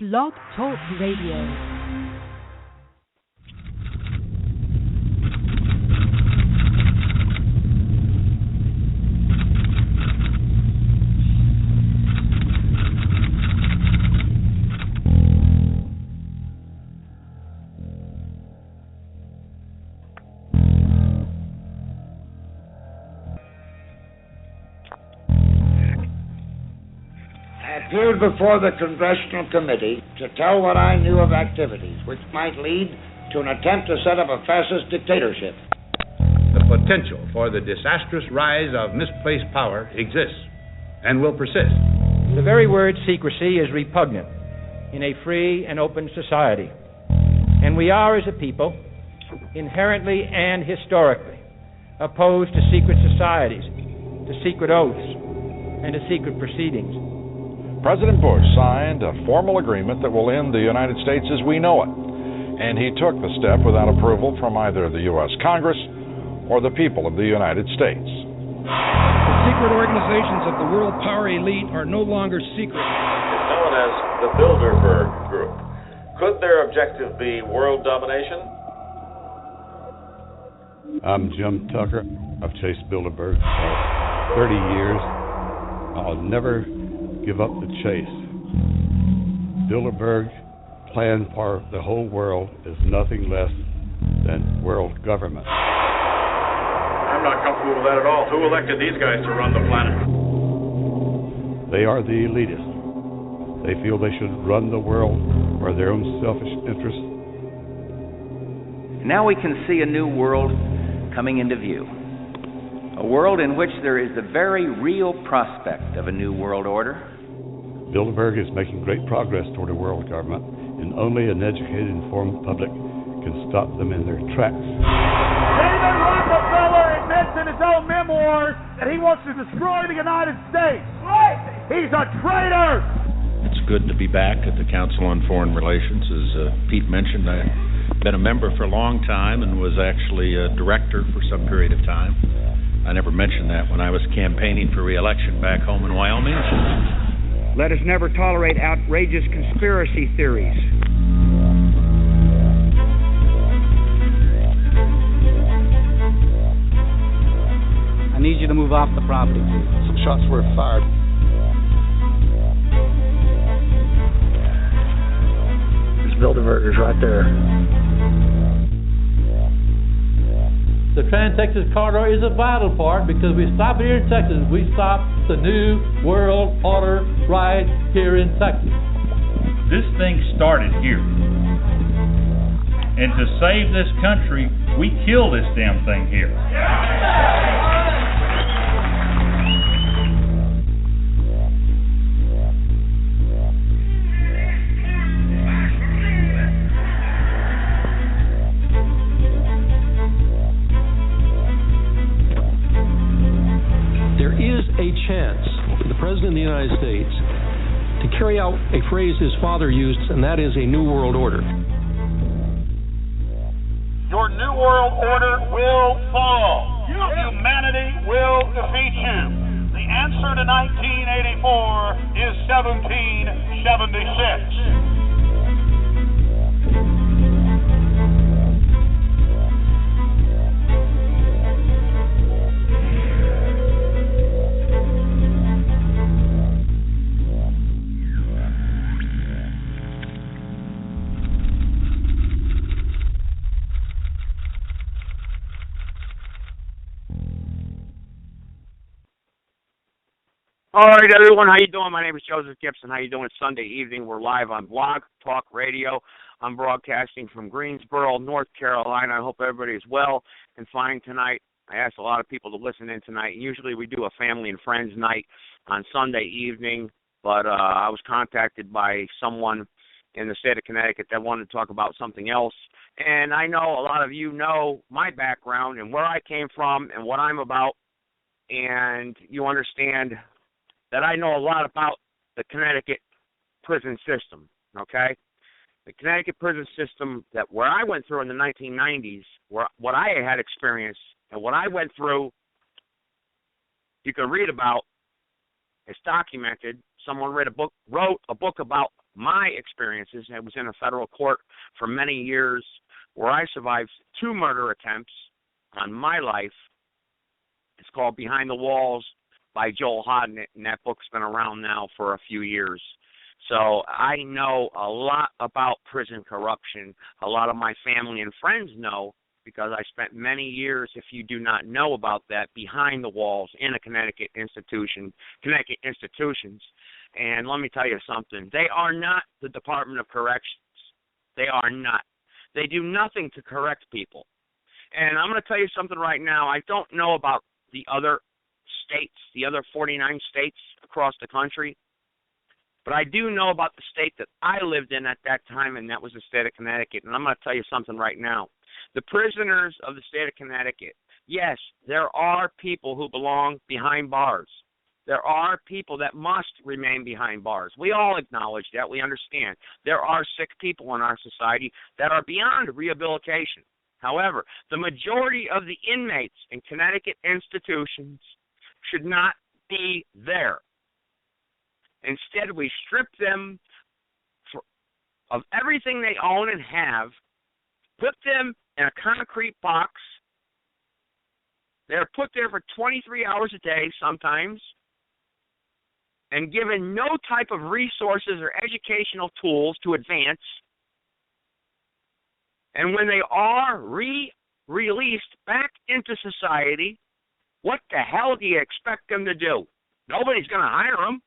Blog Talk Radio. Appeared before the Congressional Committee to tell what I knew of activities which might lead to an attempt to set up a fascist dictatorship. The potential for the disastrous rise of misplaced power exists and will persist. The very word secrecy is repugnant in a free and open society. And we are, as a people, inherently and historically opposed to secret societies, to secret oaths, and to secret proceedings. President Bush signed a formal agreement that will end the United States as we know it, and he took the step without approval from either the U.S. Congress or the people of the United States. The secret organizations of the world power elite are no longer secret. It's known as the Bilderberg Group. Could their objective be world domination? I'm Jim Tucker. I've chased Bilderberg for 30 years. I'll never give up the chase. Bilderberg's plan for the whole world is nothing less than world government. I'm not comfortable with that at all. Who elected these guys to run the planet? They are the elitists. They feel they should run the world for their own selfish interests. Now we can see a new world coming into view. A world in which there is the very real prospect of a new world order. Bilderberg is making great progress toward a world government, and only an educated, informed public can stop them in their tracks. David Rockefeller admits in his own memoirs that he wants to destroy the United States. He's a traitor! It's good to be back at the Council on Foreign Relations. As Pete mentioned, I've been a member for a long time and was actually a director for some period of time. I never mentioned that when I was campaigning for re-election back home in Wyoming. Let us never tolerate outrageous conspiracy theories. I need you to move off the property, please. Some shots were fired. There's Bilderbergers right there. The Trans-Texas Corridor is a vital part because we stop it here in Texas. We stop the new world order right here in Texas. This thing started here. And to save this country, we kill this damn thing here. A chance for the President of the United States to carry out a phrase his father used, and that is a new world order. Your new world order will fall. Humanity will defeat you. The answer to 1984 is 1776. All right, everyone, how you doing? My name is Joseph Gibson. How you doing? It's Sunday evening. We're live on Blog Talk Radio. I'm broadcasting from Greensboro, North Carolina. I hope everybody is well and fine tonight. I asked a lot of people to listen in tonight. Usually we do a family and friends night on Sunday evening, but I was contacted by someone in the state of Connecticut that wanted to talk about something else. And I know a lot of you know my background and where I came from and what I'm about, and you understand that I know a lot about the Connecticut prison system, okay? The Connecticut prison system that where I went through in the 1990s, what I had experienced and what I went through, you can read about. It's documented. Someone wrote a book about my experiences. I was in a federal court for many years where I survived 2 murder attempts on my life. It's called Behind the Walls by Joel Hodnett, and that book's been around now for a few years. So I know a lot about prison corruption. A lot of my family and friends know, because I spent many years, if you do not know about that, behind the walls in a Connecticut institutions. And let me tell you something. They are not the Department of Corrections. They are not. They do nothing to correct people. And I'm going to tell you something right now. I don't know about the other states, the other 49 states across the country, but I do know about the state that I lived in at that time, and that was the state of Connecticut. And I'm going to tell you something right now. The prisoners of the state of Connecticut, yes, there are people who belong behind bars. There are people that must remain behind bars. We all acknowledge that. We understand. There are sick people in our society that are beyond rehabilitation. However, the majority of the inmates in Connecticut institutions should not be there. Instead, we strip them of everything they own and have, put them in a concrete box. They're put there for 23 hours a day sometimes, and given no type of resources or educational tools to advance. And when they are released back into society, what the hell do you expect them to do? Nobody's going to hire them.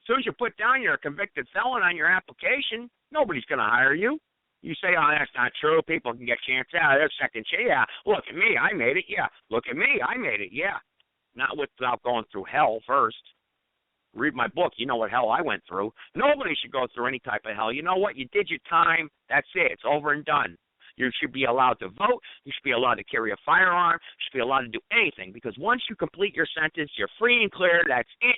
As soon as you put down you're a convicted felon on your application, nobody's going to hire you. You say, oh, that's not true. People can get chance out. They're second chance. Yeah, look at me. I made it. Yeah, look at me. I made it. Yeah. Not without going through hell first. Read my book. You know what hell I went through. Nobody should go through any type of hell. You know what? You did your time. That's it. It's over and done. You should be allowed to vote. You should be allowed to carry a firearm. You should be allowed to do anything, because once you complete your sentence, you're free and clear. That's it.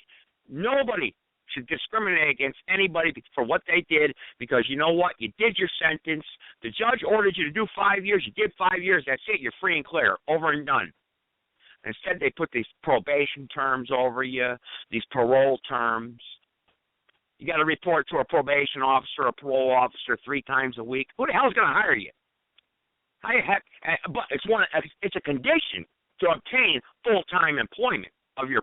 Nobody should discriminate against anybody for what they did, because you know what? You did your sentence. The judge ordered you to do 5 years. You did 5 years. That's it. You're free and clear. Over and done. Instead, they put these probation terms over you, these parole terms. You got to report to a probation officer, a parole officer 3 times a week. Who the hell is going to hire you? How the heck? But it's a condition to obtain full-time employment of your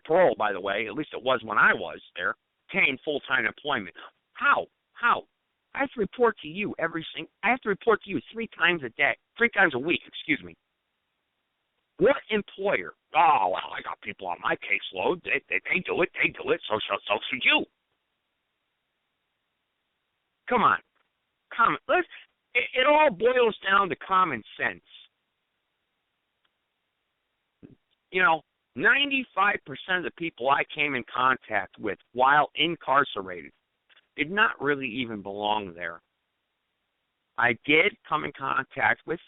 parole. By the way, at least it was when I was there. Obtain full-time employment. How? I have to report to you I have to report to you 3 times a week. Excuse me. What employer? Oh, well, I got people on my caseload. They do it. They do it. So should you. Come on. It all boils down to common sense. You know, 95% of the people I came in contact with while incarcerated did not really even belong there. I did come in contact with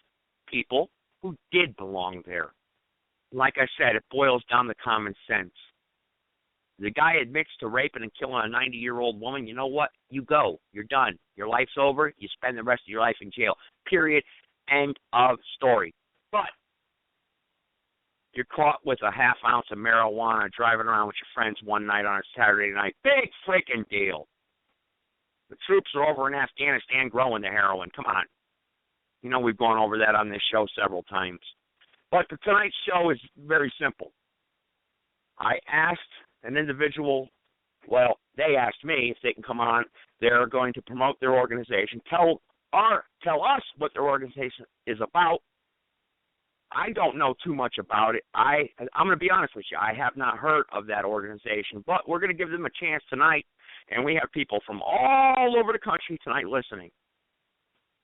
people who did belong there. Like I said, it boils down to common sense. The guy admits to raping and killing a 90-year-old woman. You know what? You go. You're done. Your life's over. You spend the rest of your life in jail. Period. End of story. But you're caught with a half ounce of marijuana driving around with your friends one night on a Saturday night. Big freaking deal. The troops are over in Afghanistan growing the heroin. Come on. You know, we've gone over that on this show several times. But tonight's show is very simple. I asked an individual, well, they asked me if they can come on. They're going to promote their organization, tell us what their organization is about. I don't know too much about it. I'm going to be honest with you. I have not heard of that organization, but we're going to give them a chance tonight, and we have people from all over the country tonight listening.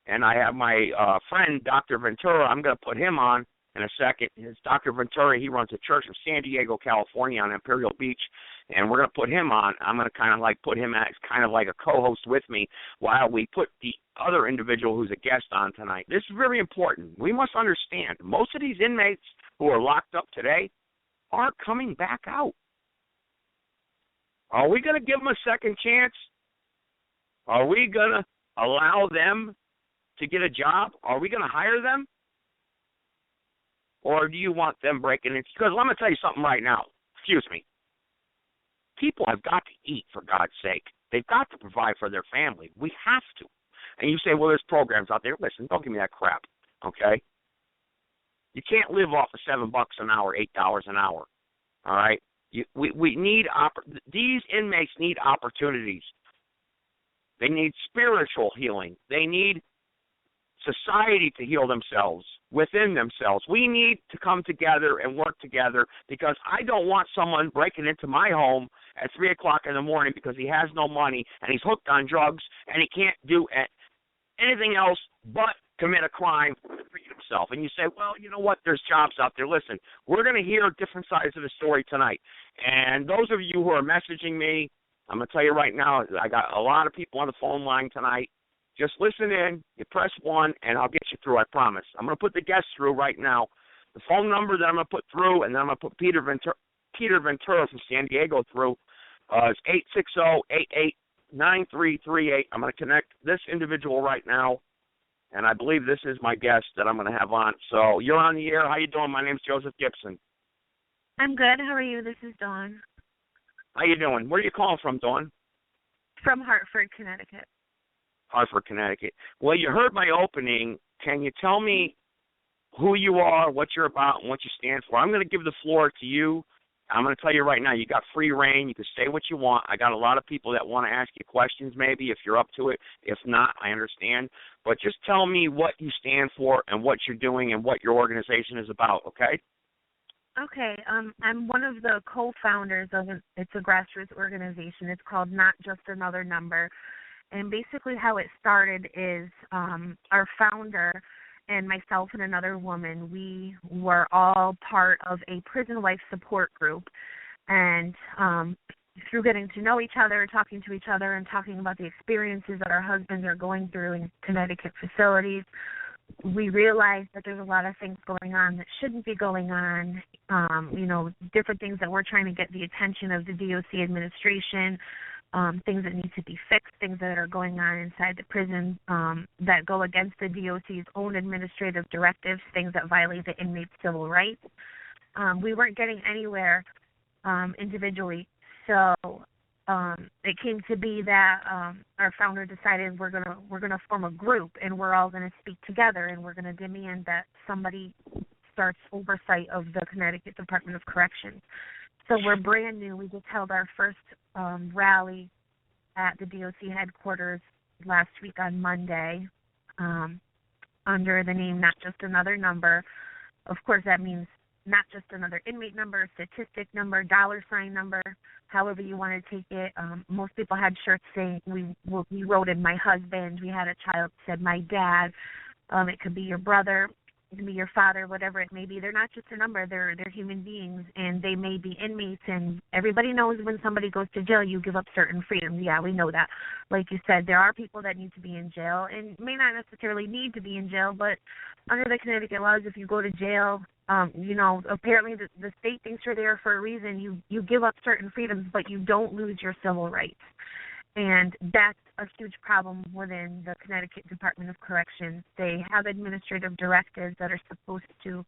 And I have my friend, Dr. Ventura. I'm going to put him on in a second. It's Dr. Ventura. He runs a church in San Diego, California on Imperial Beach, and we're going to put him on. I'm going to kind of like put him as kind of like a co-host with me while we put the other individual who's a guest on tonight. This is very important. We must understand most of these inmates who are locked up today aren't coming back out. Are we going to give them a second chance? Are we going to allow them to get a job? Are we going to hire them? Or do you want them breaking it? Because let me tell you something right now. Excuse me. People have got to eat, for God's sake. They've got to provide for their family. We have to. And you say, well, there's programs out there. Listen, don't give me that crap, okay? You can't live off of $7 an hour, $8 an hour, all right? We need these inmates need opportunities. They need spiritual healing. They need society to heal themselves within themselves. We need to come together and work together, because I don't want someone breaking into my home at 3 o'clock in the morning because he has no money and he's hooked on drugs and he can't do anything else but commit a crime for himself. And you say, well, you know what, there's jobs out there. Listen, we're going to hear different sides of the story tonight. And those of you who are messaging me, I'm going to tell you right now, I got a lot of people on the phone line tonight. Just listen in, you press 1, and I'll get you through, I promise. I'm going to put the guests through right now. The phone number that I'm going to put through, and then I'm going to put Peter Ventura from San Diego through, is 860-889338. I'm going to connect this individual right now, and I believe this is my guest that I'm going to have on. So you're on the air. How you doing? My name's Joseph Gibson. I'm good. How are you? This is Dawn. How you doing? Where are you calling from, Dawn? From Hartford, Connecticut. Hartford, Connecticut. Well, you heard my opening. Can you tell me who you are, what you're about, and what you stand for? I'm going to give the floor to you. I'm going to tell you right now, you got free reign. You can say what you want. I got a lot of people that want to ask you questions maybe if you're up to it. If not, I understand. But just tell me what you stand for and what you're doing and what your organization is about, okay? Okay. I'm one of the co-founders of it's a grassroots organization. It's called Not Just Another Number. And basically how it started is our founder and myself and another woman, we were all part of a prison life support group. And through getting to know each other, talking to each other, and talking about the experiences that our husbands are going through in Connecticut facilities, we realized that there's a lot of things going on that shouldn't be going on, different things that we're trying to get the attention of the DOC administration, things that need to be fixed, things that are going on inside the prison that go against the DOC's own administrative directives, things that violate the inmates' civil rights. We weren't getting anywhere individually, so it came to be that our founder decided we're gonna form a group, and we're all gonna speak together, and we're gonna demand that somebody starts oversight of the Connecticut Department of Corrections. So we're brand new. We just held our first rally at the DOC headquarters last week on Monday under the name Not Just Another Number. Of course, that means not just another inmate number, statistic number, $ number, however you want to take it. Most people had shirts saying, we wrote in my husband. We had a child that said my dad. It could be your brother. It can be your father, whatever it may be. They're not just a number. They're human beings, and they may be inmates. And everybody knows when somebody goes to jail, you give up certain freedoms. Yeah, we know that. Like you said, there are people that need to be in jail and may not necessarily need to be in jail, but under the Connecticut laws, if you go to jail, apparently the state thinks you're there for a reason. You give up certain freedoms, but you don't lose your civil rights. And that's a huge problem within the Connecticut Department of Corrections. They have administrative directives that are supposed to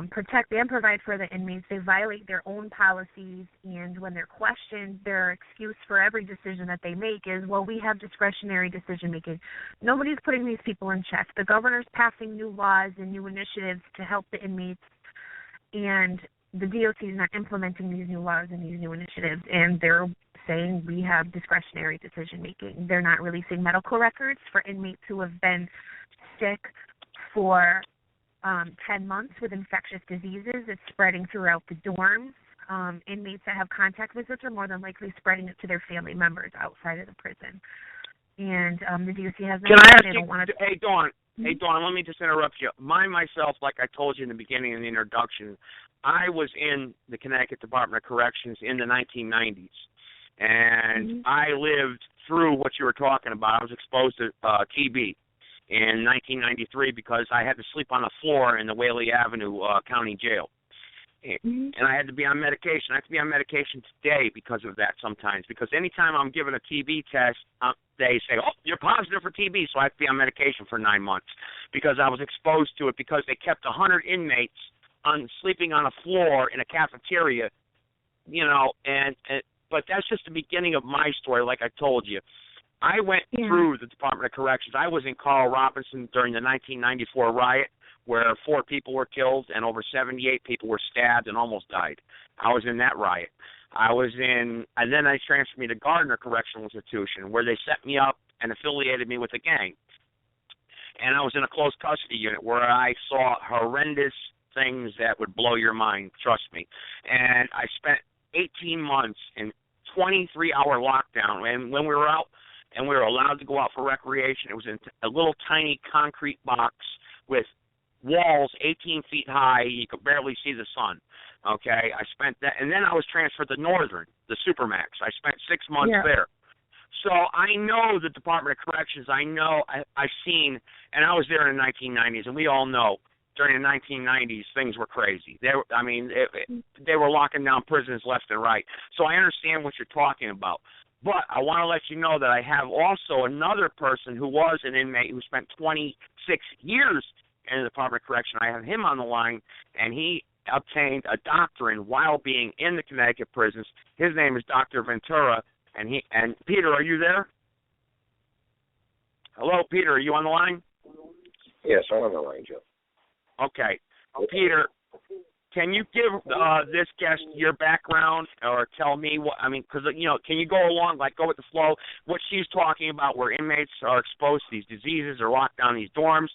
protect and provide for the inmates. They violate their own policies, and when they're questioned, their excuse for every decision that they make is, well, we have discretionary decision-making. Nobody's putting these people in check. The governor's passing new laws and new initiatives to help the inmates, and the DOC is not implementing these new laws and these new initiatives, and they're saying we have discretionary decision-making. They're not releasing medical records for inmates who have been sick for 10 months with infectious diseases. It's spreading throughout the dorms. Inmates that have contact visits are more than likely spreading it to their family members outside of the prison. And the DOC has... Can I ask you... Hey, Dawn. Hey, Dawn, let me just interrupt you. Myself, like I told you in the beginning in the introduction, I was in the Connecticut Department of Corrections in the 1990s. And I lived through what you were talking about. I was exposed to TB in 1993 because I had to sleep on the floor in the Whaley Avenue County Jail. And I had to be on medication. I have to be on medication today because of that sometimes. Because anytime I'm given a TB test, they say, oh, you're positive for TB, so I have to be on medication for 9 months because I was exposed to it because they kept 100 inmates sleeping on a floor in a cafeteria, and But that's just the beginning of my story, like I told you. I went through the Department of Corrections. I was in Carl Robinson during the 1994 riot, where 4 people were killed and over 78 people were stabbed and almost died. I was in that riot. And then they transferred me to Gardner Correctional Institution, where they set me up and affiliated me with a gang. And I was in a close custody unit where I saw horrendous things that would blow your mind, trust me. And I spent 18 months in 23-hour lockdown. And when we were out and we were allowed to go out for recreation, it was in a little tiny concrete box with walls 18 feet high. You could barely see the sun. Okay, I spent that. And then I was transferred to Northern, the Supermax. I spent 6 months there. So I know the Department of Corrections. I know I've seen, and I was there in the 1990s, and we all know during the 1990s things were crazy. They were locking down prisons left and right. So I understand what you're talking about. But I want to let you know that I have also another person who was an inmate who spent 26 years in the Department of Correction. I have him on the line, and he obtained a doctorate while being in the Connecticut prisons. His name is Dr. Ventura, and Peter, are you there? Hello, Peter, are you on the line? Yes, I'm on the line, Joe. Okay. Peter, can you give this guest your background or tell me because, can you go along, go with the flow, what she's talking about where inmates are exposed to these diseases or locked down these dorms,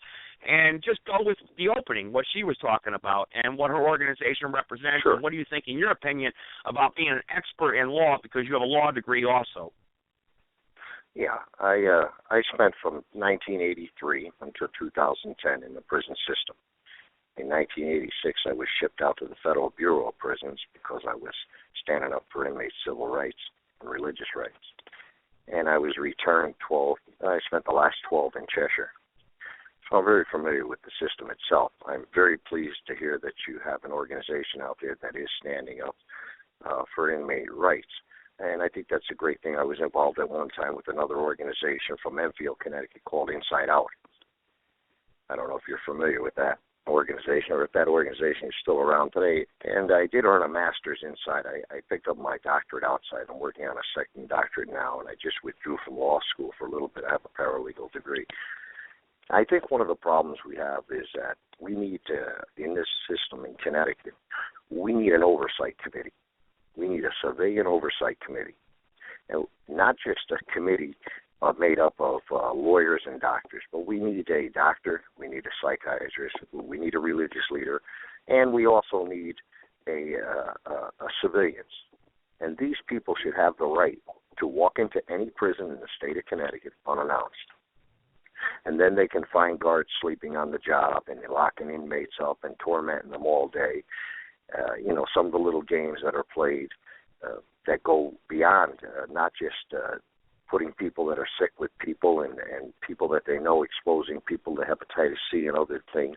and just go with the opening, what she was talking about and what her organization represents. Sure. And what do you think, in your opinion, about being an expert in law because you have a law degree also? Yeah, I spent from 1983 until 2010 in the prison system. In 1986, I was shipped out to the Federal Bureau of Prisons because I was standing up for inmates' civil rights and religious rights. And I was returned 12. I spent the last 12 in Cheshire. So I'm very familiar with the system itself. I'm very pleased to hear that you have an organization out there that is standing up for inmate rights. And I think that's a great thing. I was involved at one time with another organization from Enfield, Connecticut called Inside Out. I don't know if you're familiar with that organization or if that organization is still around today. And I did earn a master's inside. I picked up my doctorate outside. I'm working on a second doctorate now, and I just withdrew from law school for a little bit. I have a paralegal degree. I think one of the problems we have is that we need to, in this system in Connecticut, we need an oversight committee. We need a civilian oversight committee. And not just a committee made up of lawyers and doctors, but we need a doctor, we need a psychiatrist, we need a religious leader, and we also need a civilians. And these people should have the right to walk into any prison in the state of Connecticut unannounced. And then they can find guards sleeping on the job and locking inmates up and tormenting them all day. Some of the little games that are played that go beyond not just putting people that are sick with people and people that they know, exposing people to hepatitis C and other things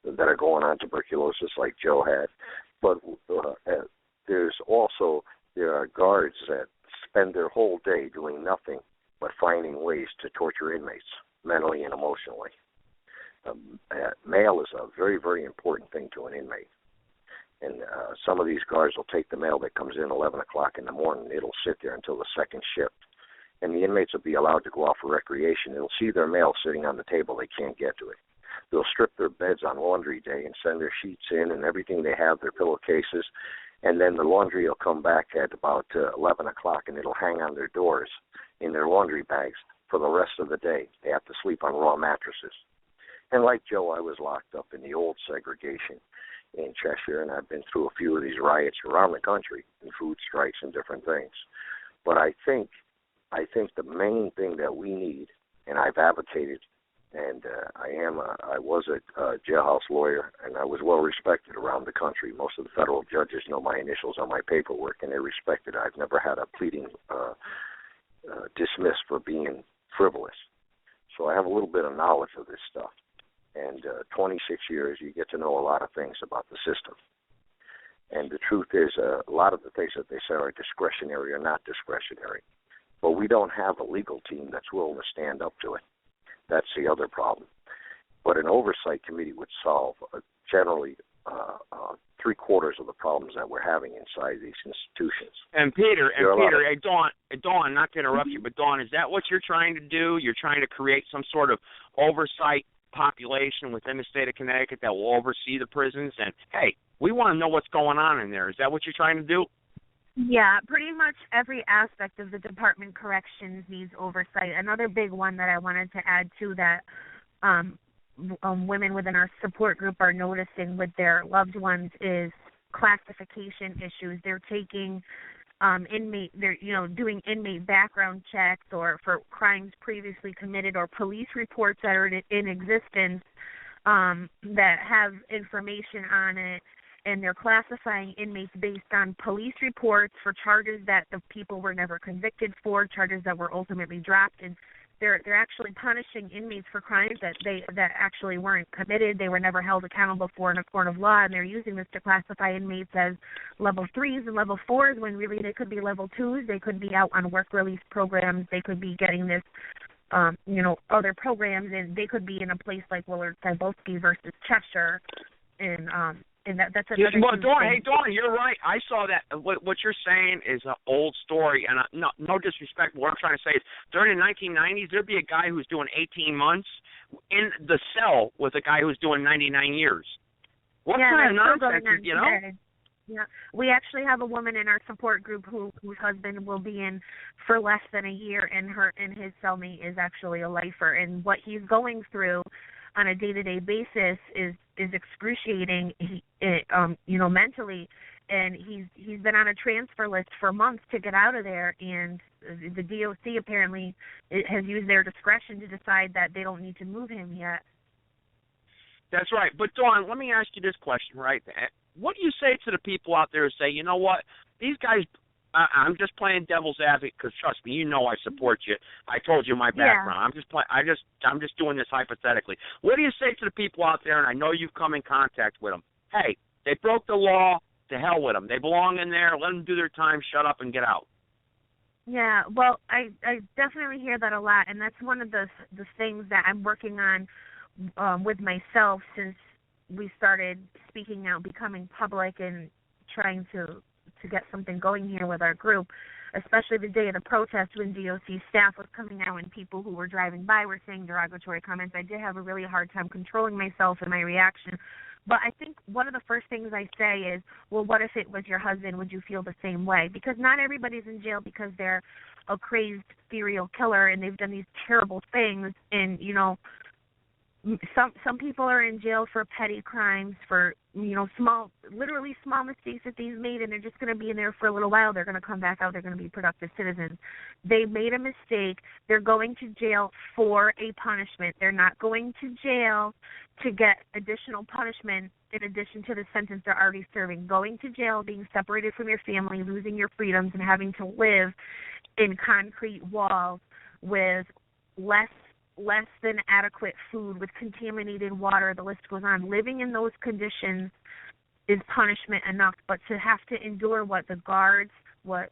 that are going on, tuberculosis like Joe had. But there are guards that spend their whole day doing nothing but finding ways to torture inmates, mentally and emotionally. Mail is a very, very important thing to an inmate. And some of these guards will take the mail that comes in 11 o'clock in the morning. It'll sit there until the second shift. And the inmates will be allowed to go out for recreation. They'll see their mail sitting on the table. They can't get to it. They'll strip their beds on laundry day and send their sheets in and everything they have, their pillowcases. And then the laundry will come back at about 11 o'clock, and it'll hang on their doors in their laundry bags for the rest of the day. They have to sleep on raw mattresses. And like Joe, I was locked up in the old segregation in Cheshire, and I've been through a few of these riots around the country and food strikes and different things. But I think the main thing that we need, and I've advocated, and I was a jailhouse lawyer, and I was well respected around the country. Most of the federal judges know my initials on my paperwork, and they're respected. I've never had a pleading dismissed for being frivolous. So I have a little bit of knowledge of this stuff. And 26 years, you get to know a lot of things about the system. And the truth is, a lot of the things that they say are discretionary or not discretionary. But we don't have a legal team that's willing to stand up to it. That's the other problem. But an oversight committee would solve generally three-quarters of the problems that we're having inside these institutions. And Peter, hey, Dawn, not to interrupt you, but Dawn, is that what you're trying to do? You're trying to create some sort of oversight population within the state of Connecticut that will oversee the prisons? And, hey, we want to know what's going on in there. Is that what you're trying to do? Yeah, pretty much every aspect of the Department of Corrections needs oversight. Another big one that I wanted to add to that women within our support group are noticing with their loved ones is classification issues. They're taking doing inmate background checks or for crimes previously committed or police reports that are in existence that have information on it, and they're classifying inmates based on police reports for charges that the people were never convicted for, charges that were ultimately dropped, and they're actually punishing inmates for crimes that actually weren't committed. They were never held accountable for in a court of law, and they're using this to classify inmates as level 3s and level 4s when really they could be level 2s. They could be out on work release programs. They could be getting this, other programs, and they could be in a place like Willard Cybulski versus Cheshire, and that's another well, Dawn, you're right. I saw that. What you're saying is an old story, and no disrespect. What I'm trying to say is, during the 1990s, there'd be a guy who's doing 18 months in the cell with a guy who's doing 99 years. What kind of nonsense, Yeah, we actually have a woman in our support group whose husband will be in for less than a year, and his cellmate is actually a lifer, and what he's going through on a day-to-day basis is excruciating, mentally, and he's been on a transfer list for months to get out of there, and the DOC apparently has used their discretion to decide that they don't need to move him yet. That's right. But Dawn, let me ask you this question, right? What do you say to the people out there who say, you know what, these guys, I'm just playing devil's advocate because, trust me, you know I support you. I told you my background. Yeah. I'm just doing this hypothetically. What do you say to the people out there, and I know you've come in contact with them? Hey, they broke the law. To hell with them. They belong in there. Let them do their time. Shut up and get out. Yeah, well, I definitely hear that a lot, and that's one of the things that I'm working on with myself since we started speaking out, becoming public, and trying to get something going here with our group, especially the day of the protest when DOC staff was coming out and people who were driving by were saying derogatory comments. I did have a really hard time controlling myself and my reaction. But I think one of the first things I say is, well, what if it was your husband? Would you feel the same way? Because not everybody's in jail because they're a crazed serial killer and they've done these terrible things. And, some people are in jail for petty crimes, for, literally small mistakes that they've made, and they're just going to be in there for a little while. They're going to come back out. They're going to be productive citizens. They made a mistake. They're going to jail for a punishment. They're not going to jail to get additional punishment in addition to the sentence they're already serving. Going to jail, being separated from your family, losing your freedoms, and having to live in concrete walls with less than adequate food, with contaminated water, the list goes on. Living in those conditions is punishment enough, but to have to endure what the guards, what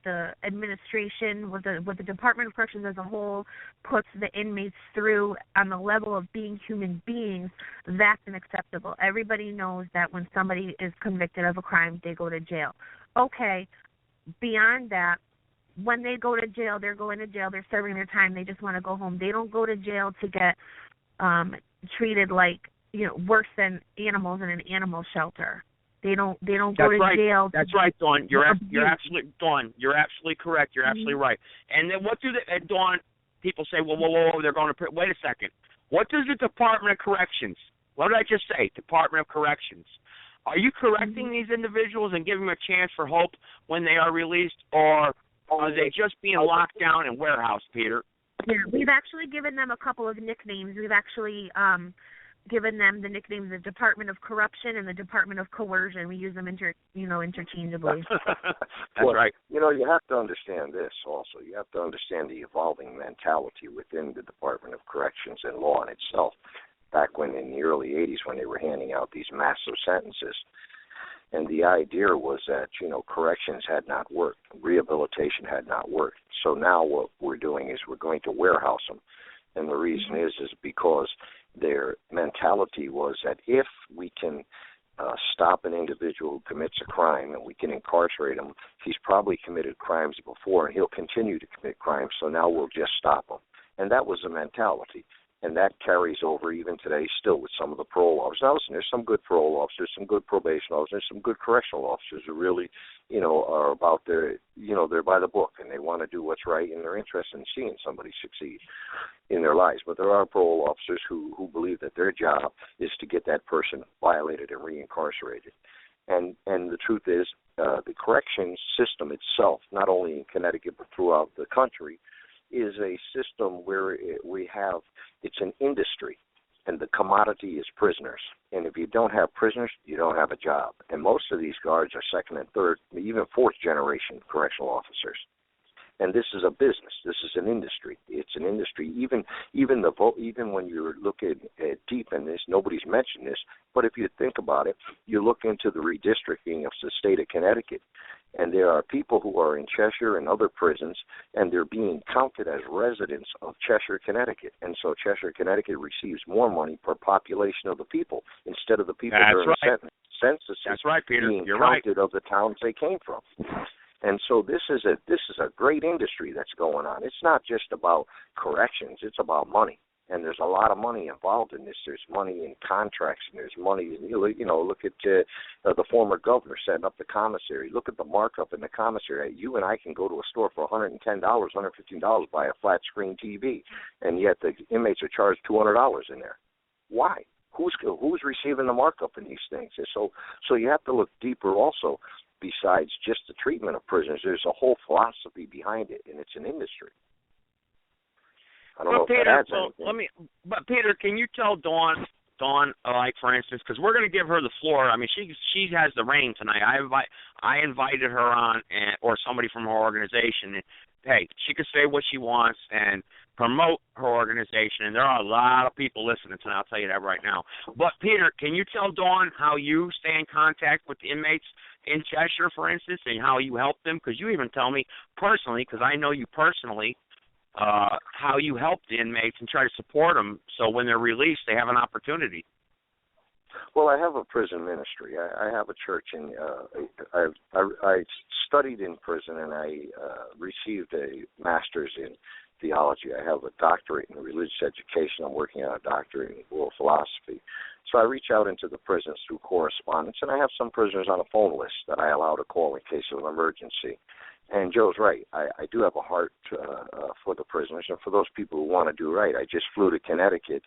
the administration, what the Department of Corrections as a whole puts the inmates through on the level of being human beings, that's unacceptable. Everybody knows that when somebody is convicted of a crime, they go to jail. Okay, beyond that, when they go to jail, they're going to jail, they're serving their time, they just want to go home. They don't go to jail to get treated like, worse than animals in an animal shelter. They don't go to jail. That's right, Dawn. You're absolutely correct. You're absolutely right. And then what do Dawn, people say, whoa, they're going to wait a second. What does the Department of Corrections, what did I just say? Department of Corrections. Are you correcting these individuals and giving them a chance for hope when they are released, or are they just being locked down and warehoused, Peter? Yeah, we've actually given them a couple of nicknames. We've actually given them the nicknames of Department of Corruption and the Department of Coercion. We use them interchangeably. That's right. You have to understand this also. You have to understand the evolving mentality within the Department of Corrections and law in itself. Back when in the early 80s when they were handing out these massive sentences, and the idea was that, corrections had not worked, rehabilitation had not worked. So now what we're doing is we're going to warehouse them. And the reason is because their mentality was that if we can stop an individual who commits a crime and we can incarcerate him, he's probably committed crimes before and he'll continue to commit crimes, so now we'll just stop him. And that was the mentality. And that carries over even today still with some of the parole officers. Now, listen, there's some good parole officers, some good probation officers, some good correctional officers who really, are about their, they're by the book and they want to do what's right and they're interested in seeing somebody succeed in their lives. But there are parole officers who believe that their job is to get that person violated and reincarcerated. And the truth is, the corrections system itself, not only in Connecticut but throughout the country, is a system where it's an industry, and the commodity is prisoners. And if you don't have prisoners, you don't have a job. And most of these guards are second and third, even fourth generation correctional officers. And this is a business. This is an industry. It's an industry. Even when you're looking deep in this, nobody's mentioned this. But if you think about it, you look into the redistricting of the state of Connecticut, and there are people who are in Cheshire and other prisons, and they're being counted as residents of Cheshire, Connecticut. And so Cheshire, Connecticut receives more money per population of the people instead of the people that are in censuses. That's right, Peter. Being You're counted right. of the towns they came from. And so this is a great industry that's going on. It's not just about corrections; it's about money, and there's a lot of money involved in this. There's money in contracts, and there's money. Look at the former governor setting up the commissary. Look at the markup in the commissary. You and I can go to a store for $110, $115, buy a flat screen TV, and yet the inmates are charged $200 in there. Why? Who's receiving the markup in these things? And so you have to look deeper also. Besides just the treatment of prisoners, there's a whole philosophy behind it, and it's an industry. I don't know if that adds anything. But Peter, can you tell Dawn, like for instance, because we're going to give her the floor. I mean, she has the reign tonight. I invited her on, or somebody from her organization. And, hey, she can say what she wants and promote her organization, and there are a lot of people listening tonight. I'll tell you that right now. But Peter, can you tell Dawn how you stay in contact with the inmates in Cheshire, for instance, and how you help them? Because you even tell me personally, because I know you personally, how you help the inmates and try to support them so when they're released they have an opportunity. Well, I have a prison ministry. I have a church, and I studied in prison, and I received a master's in theology. I have a doctorate in religious education. I'm working on a doctorate in world philosophy. So I reach out into the prisons through correspondence, and I have some prisoners on a phone list that I allow to call in case of an emergency. And Joe's right. I do have a heart for the prisoners and for those people who want to do right. I just flew to Connecticut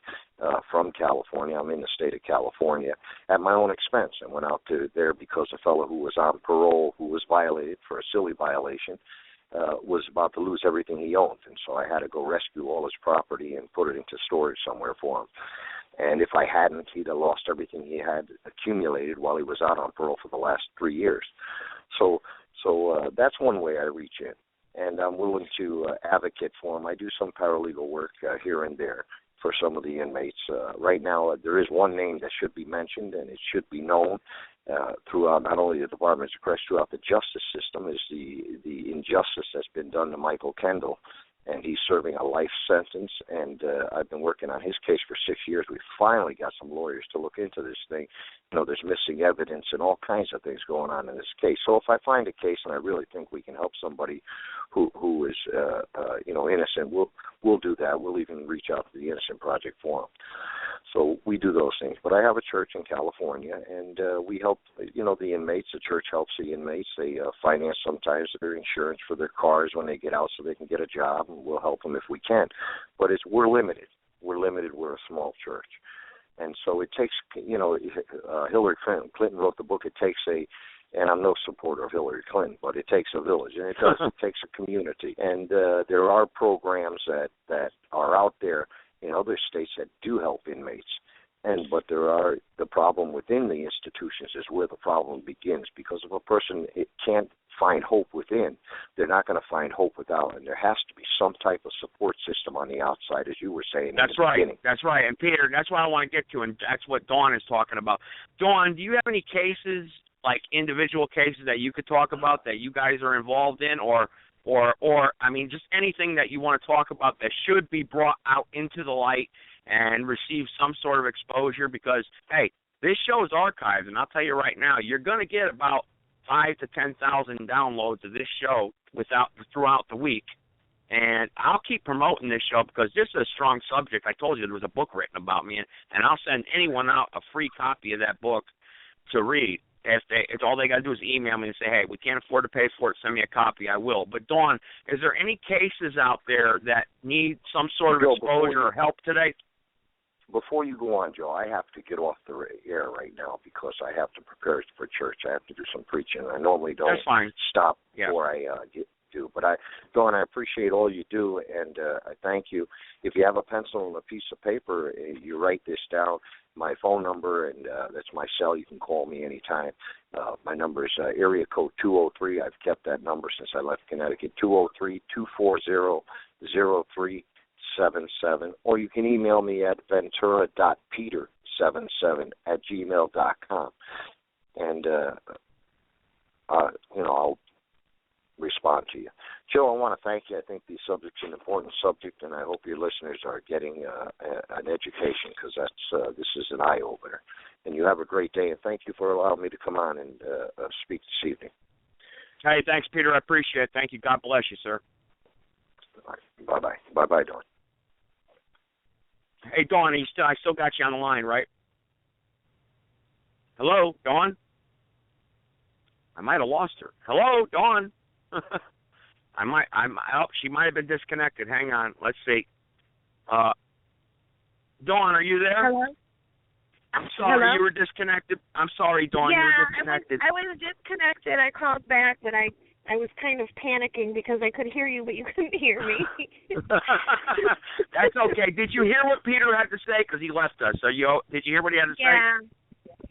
from California. I'm in the state of California at my own expense and went out to there because a fellow who was on parole, who was violated for a silly violation, was about to lose everything he owned. And so I had to go rescue all his property and put it into storage somewhere for him. And if I hadn't, he'd have lost everything he had accumulated while he was out on parole for the last 3 years. So that's one way I reach in, and I'm willing to advocate for him. I do some paralegal work here and there for some of the inmates. Right now, there is one name that should be mentioned, and it should be known throughout not only the Department of Corrections, throughout the justice system, is the injustice that's been done to Michael Kendall. And he's serving a life sentence, and I've been working on his case for 6 years. We finally got some lawyers to look into this thing. There's missing evidence and all kinds of things going on in this case. So if I find a case and I really think we can help somebody who is innocent, we'll do that. We'll even reach out to the Innocent Project for them. So we do those things. But I have a church in California, and we help, the inmates. The church helps the inmates. They finance sometimes their insurance for their cars when they get out so they can get a job, and we'll help them if we can. But we're limited. We're limited. We're a small church. And so it takes, Hillary Clinton wrote the book, and I'm no supporter of Hillary Clinton, but it takes a village, and it does. It takes a community. And there are programs that are out there in other states that do help inmates. But the problem within the institutions is where the problem begins, because if a person can't find hope within, they're not going to find hope without, and there has to be some type of support system on the outside, as you were saying. That's right. Beginning. That's right. And Peter, that's what I want to get to, and that's what Dawn is talking about. Dawn, do you have any cases, like individual cases that you could talk about that you guys are involved in, or I mean, just anything that you want to talk about that should be brought out into the light and receive some sort of exposure? Because, hey, this show is archived, and I'll tell you right now, you're going to get about 5,000 to 10,000 downloads of this show throughout the week. And I'll keep promoting this show because this is a strong subject. I told you there was a book written about me, and I'll send anyone out a free copy of that book to read. It's all they got to do is email me and say, hey, we can't afford to pay for it, send me a copy, I will. But, Dawn, is there any cases out there that need some sort of exposure or help today? Before you go on, Joe, I have to get off the air right now because I have to prepare for church. I have to do some preaching. I normally don't stop before I get to. But, Dawn, I appreciate all you do, and I thank you. If you have a pencil and a piece of paper, you write this down. My phone number, and that's my cell. You can call me anytime. My number is area code 203. I've kept that number since I left Connecticut, 203-240-0377. Or you can email me at ventura.peter77@gmail.com. And, I'll respond to you. Joe, I want to thank you. I think the subject's an important subject, and I hope your listeners are getting an education because this is an eye-opener. And you have a great day, and thank you for allowing me to come on and speak this evening. Hey, thanks, Peter. I appreciate it. Thank you. God bless you, sir. All right. Bye-bye. Bye-bye, Dawn. Hey, Dawn, I still got you on the line, right? Hello, Dawn? I might have lost her. Hello, Dawn? She might have been disconnected. Hang on. Let's see. Dawn, are you there? Hello? I'm sorry, you were disconnected. I'm sorry, Dawn, you were disconnected. I was disconnected. I called back, but I was kind of panicking because I could hear you, but you couldn't hear me. That's okay. Did you hear what Peter had to say? Because he left us. Did you hear what he had to say? Yeah.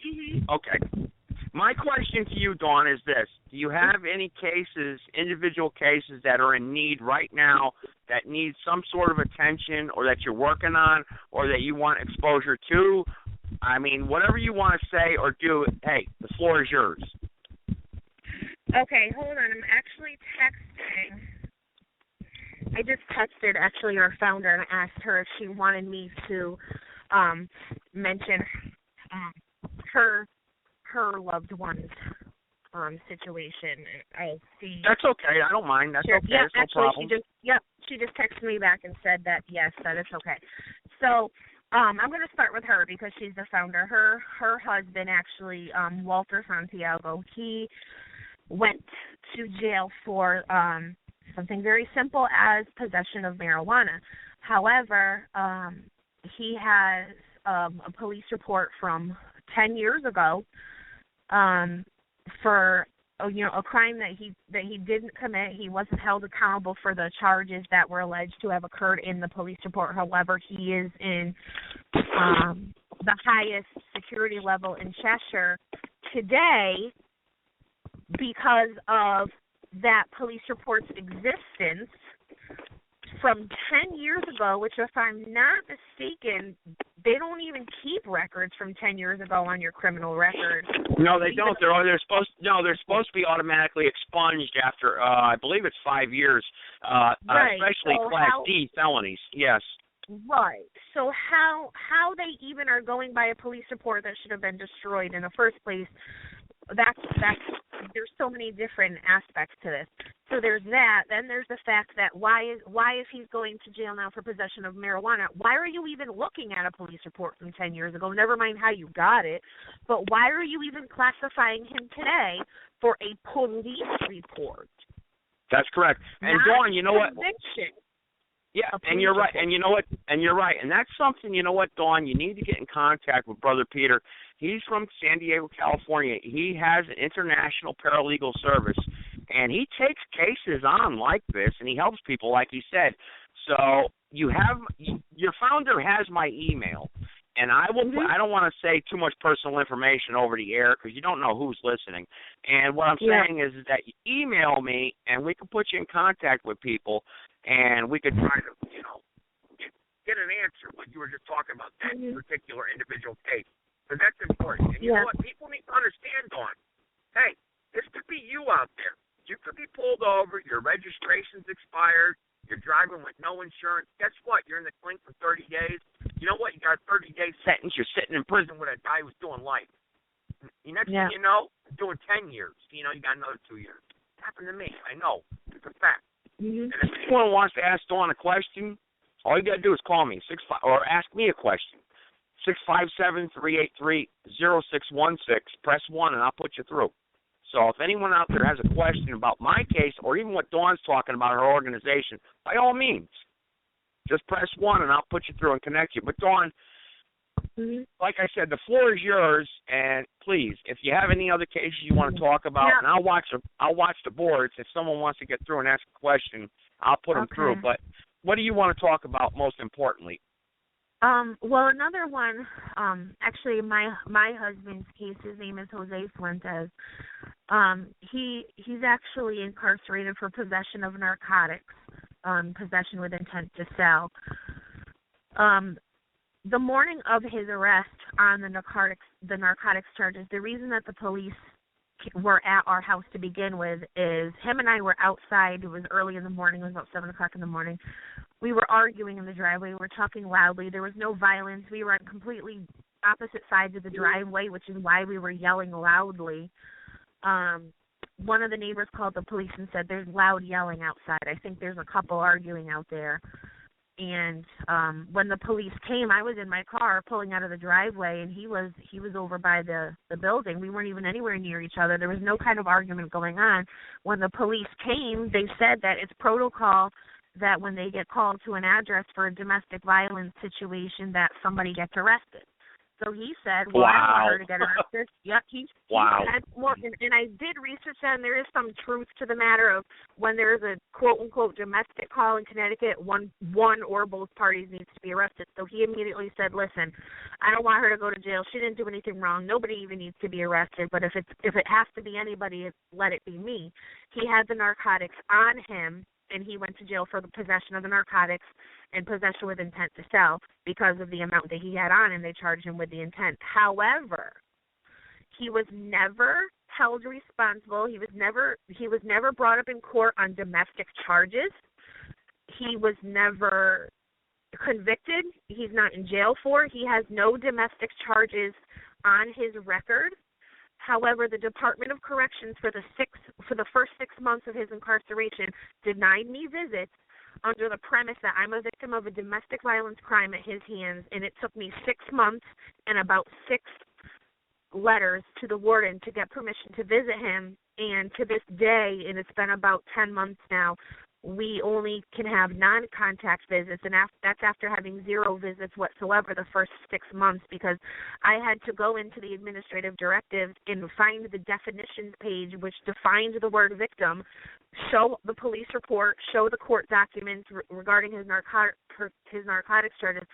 Mm-hmm. Okay. My question to you, Dawn, is this. Do you have any cases, individual cases that are in need right now that need some sort of attention or that you're working on or that you want exposure to? I mean, whatever you want to say or do, hey, the floor is yours. Okay, hold on. I'm actually texting. I just texted, actually, our founder and asked her if she wanted me to mention her loved one's situation. I'll see. That's okay. I don't mind. That's okay. Yeah, no actually, problem. she just texted me back and said that yes, that is okay. So I'm going to start with her because she's the founder. Her husband, actually, Walter Santiago, he went to jail for something very simple as possession of marijuana. However, he has a police report from 10 years ago for a crime that he didn't commit. He wasn't held accountable for the charges that were alleged to have occurred in the police report. However, he is in the highest security level in Cheshire today because of that police report's existence from 10 years ago, which, if I'm not mistaken, they don't even keep records from 10 years ago on your criminal record. No, they don't. They're supposed to be automatically expunged after, I believe it's 5 years, right. Especially So Class D felonies. Yes. Right. So how they even are going by a police report that should have been destroyed in the first place? That's there's so many different aspects to this. So there's that. Then there's the fact that why if he's going to jail now for possession of marijuana, why are you even looking at a police report from 10 years ago? Never mind how you got it, but why are you even classifying him today for a police report? That's correct. And Dawn, you know what? Yeah, and you're right. And you know what? And you're right. And that's something, you know what, Dawn, you need to get in contact with Brother Peter. He's from San Diego, California. He has an international paralegal service, and he takes cases on like this, and he helps people, like he said. So your founder has my email, and I don't want to say too much personal information over the air because you don't know who's listening. And what I'm saying is that you email me, and we can put you in contact with people, and we could try to, get an answer when you were just talking about that particular individual case. Because that's important. And you know what? People need to understand, Dawn. Hey, this could be you out there. You could be pulled over. Your registration's expired. You're driving with no insurance. Guess what? You're in the clink for 30 days. you know what? You got a 30-day sentence. You're sitting in prison with a guy who's doing life. Next thing you know, doing 10 years. You know, you got another 2 years. It happened to me. I know. It's a fact. And if anyone wants to ask Dawn a question, all you got to do is call me or ask me a question. 657-383-0616. Press 1 and I'll put you through. So if anyone out there has a question about my case or even what Dawn's talking about, her organization, by all means, just press 1 and I'll put you through and connect you. But Dawn, like I said, the floor is yours, and please, if you have any other cases you want to talk about, and I'll watch the boards. If someone wants to get through and ask a question, I'll put them through. But what do you want to talk about most importantly? Well, another one, actually my husband's case, his name is Jose Fuentes. He's actually incarcerated for possession of narcotics, possession with intent to sell. The morning of his arrest on the narcotics charges, the reason that the police were at our house to begin with is him and I were outside. It was early in the morning. It was about 7 o'clock in the morning. We were arguing in the driveway. We were talking loudly. There was no violence. We were on completely opposite sides of the driveway, which is why we were yelling loudly. One of the neighbors called the police and said there's loud yelling outside. I think there's a couple arguing out there. And when the police came, I was in my car pulling out of the driveway, and he was over by the building. We weren't even anywhere near each other. There was no kind of argument going on. When the police came, they said that it's protocol that when they get called to an address for a domestic violence situation that somebody gets arrested. So he said, well, I want her to get arrested. Yep, he said, well, and I did research that, and there is some truth to the matter of when there is a quote-unquote domestic call in Connecticut, one or both parties needs to be arrested. So he immediately said, listen, I don't want her to go to jail. She didn't do anything wrong. Nobody even needs to be arrested. But if it has to be anybody, let it be me. He had the narcotics on him, and he went to jail for the possession of the narcotics and possession with intent to sell because of the amount that he had on him. They charged him with the intent. However, he was never held responsible. He was never brought up in court on domestic charges. He was never convicted. He's not in jail for. He has no domestic charges on his record. However, the Department of Corrections for the first 6 months of his incarceration denied me visits under the premise that I'm a victim of a domestic violence crime at his hands, and it took me 6 months and about 6 letters to the warden to get permission to visit him. And to this day, and it's been about 10 months now, we only can have non-contact visits, and that's after having 0 visits whatsoever the first 6 months, because I had to go into the administrative directive and find the definitions page, which defines the word victim, show the police report, show the court documents regarding his narcotics charges,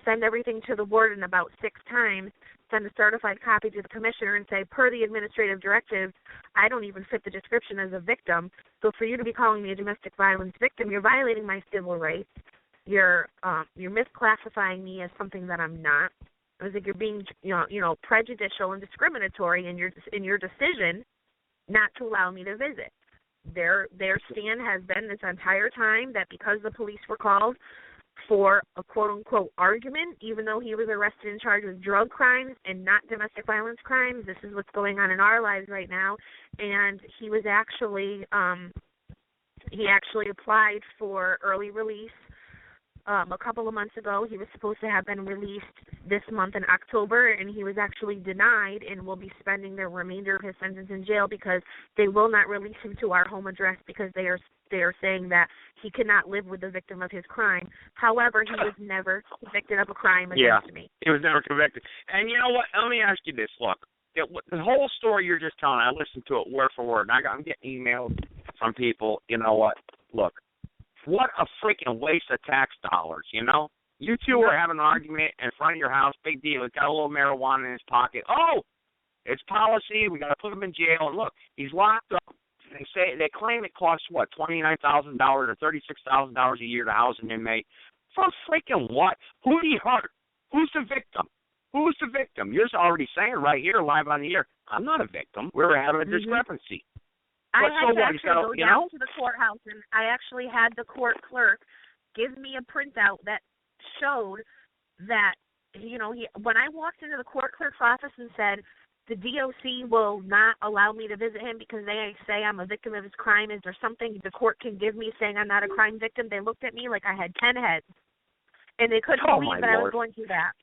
send everything to the warden about 6 times, send a certified copy to the commissioner and say, per the administrative directive, I don't even fit the description as a victim. So for you to be calling me a domestic violence victim, you're violating my civil rights. You're misclassifying me as something that I'm not. I was like, you're being prejudicial and discriminatory in your decision not to allow me to visit. Their stand has been this entire time that because the police were called for a quote-unquote argument, even though he was arrested and charged with drug crimes and not domestic violence crimes, this is what's going on in our lives right now. And he was actually applied for early release a couple of months ago. He was supposed to have been released this month in October, and he was actually denied and will be spending the remainder of his sentence in jail because they will not release him to our home address because they are saying that he cannot live with the victim of his crime. However, he was never convicted of a crime against me. He was never convicted. And you know what? Let me ask you this. Look, the whole story you're just telling, I listened to it word for word. I'm getting emails from people. You know what? Look. What a freaking waste of tax dollars, you know? You two are having an argument in front of your house, big deal. He's got a little marijuana in his pocket. Oh, it's policy. We got to put him in jail. And look, he's locked up. They claim it costs, what, $29,000 or $36,000 a year to house an inmate. For freaking what? Who do you hurt? Who's the victim? Who's the victim? You're already saying right here, live on the air, I'm not a victim. We're having a discrepancy. I had to actually go down to the courthouse, and I actually had the court clerk give me a printout that showed that when I walked into the court clerk's office and said, the DOC will not allow me to visit him because they say I'm a victim of his crime, is there something the court can give me saying I'm not a crime victim? They looked at me like I had 10 heads. And they couldn't believe that I was going through that.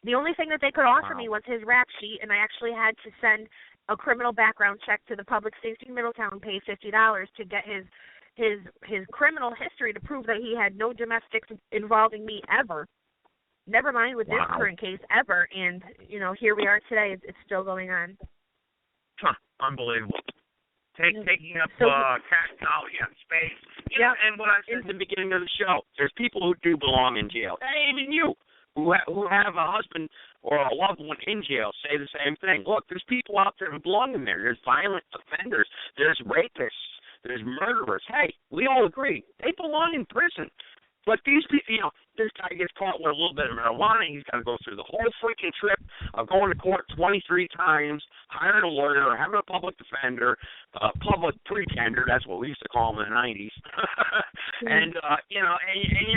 The only thing that they could offer me was his rap sheet, and I actually had to send a criminal background check to the public safety in Middletown and pay $50 to get his criminal history to prove that he had no domestics involving me ever. Never mind with this current case ever. And, here we are today. It's still going on. Unbelievable. Taking up technology and space. And what I said at the beginning of the show, there's people who do belong in jail. Even you, who have a husband or a loved one in jail, say the same thing. Look, there's people out there who belong in there. There's violent offenders. There's rapists. There's murderers. Hey, we all agree. They belong in prison. But these people, this guy gets caught with a little bit of marijuana. He's got to go through the whole freaking trip of going to court 23 times, hiring a lawyer, having a public defender, public pretender. That's what we used to call them in the 90s. And you're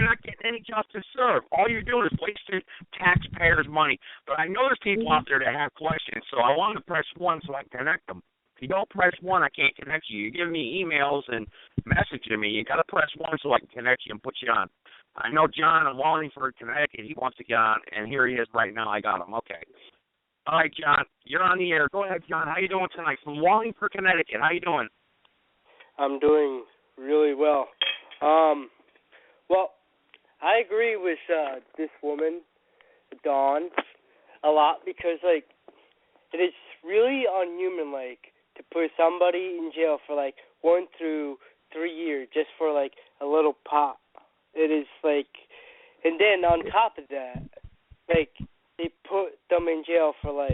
not getting any justice served. All you're doing is wasting taxpayers' money. But I know there's people out there that have questions, so I want to press 1 so I can connect them. If you don't press 1, I can't connect you. You give me emails and messaging me. You got to press 1 so I can connect you and put you on. I know John in Wallingford, Connecticut. He wants to get on, and here he is right now. I got him. Okay. All right, John, you're on the air. Go ahead, John. How you doing tonight? From Wallingford, Connecticut. How you doing? I'm doing really well. Well, I agree with this woman, Dawn, a lot because, it is really unhuman, to put somebody in jail for 1 through 3 years just for a little pot. It is and then on top of that, they put them in jail for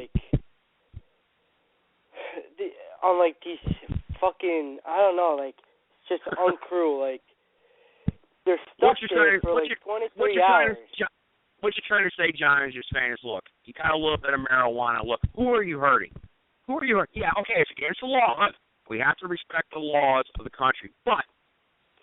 on these fucking, I don't know, it's just uncruel. They're stuck there for 23 hours. What you're trying to say, John, is you're saying is, look, you got a little bit of marijuana. Look, who are you hurting? Who are you hurting? Yeah, okay, it's against the law. We have to respect the laws of the country. But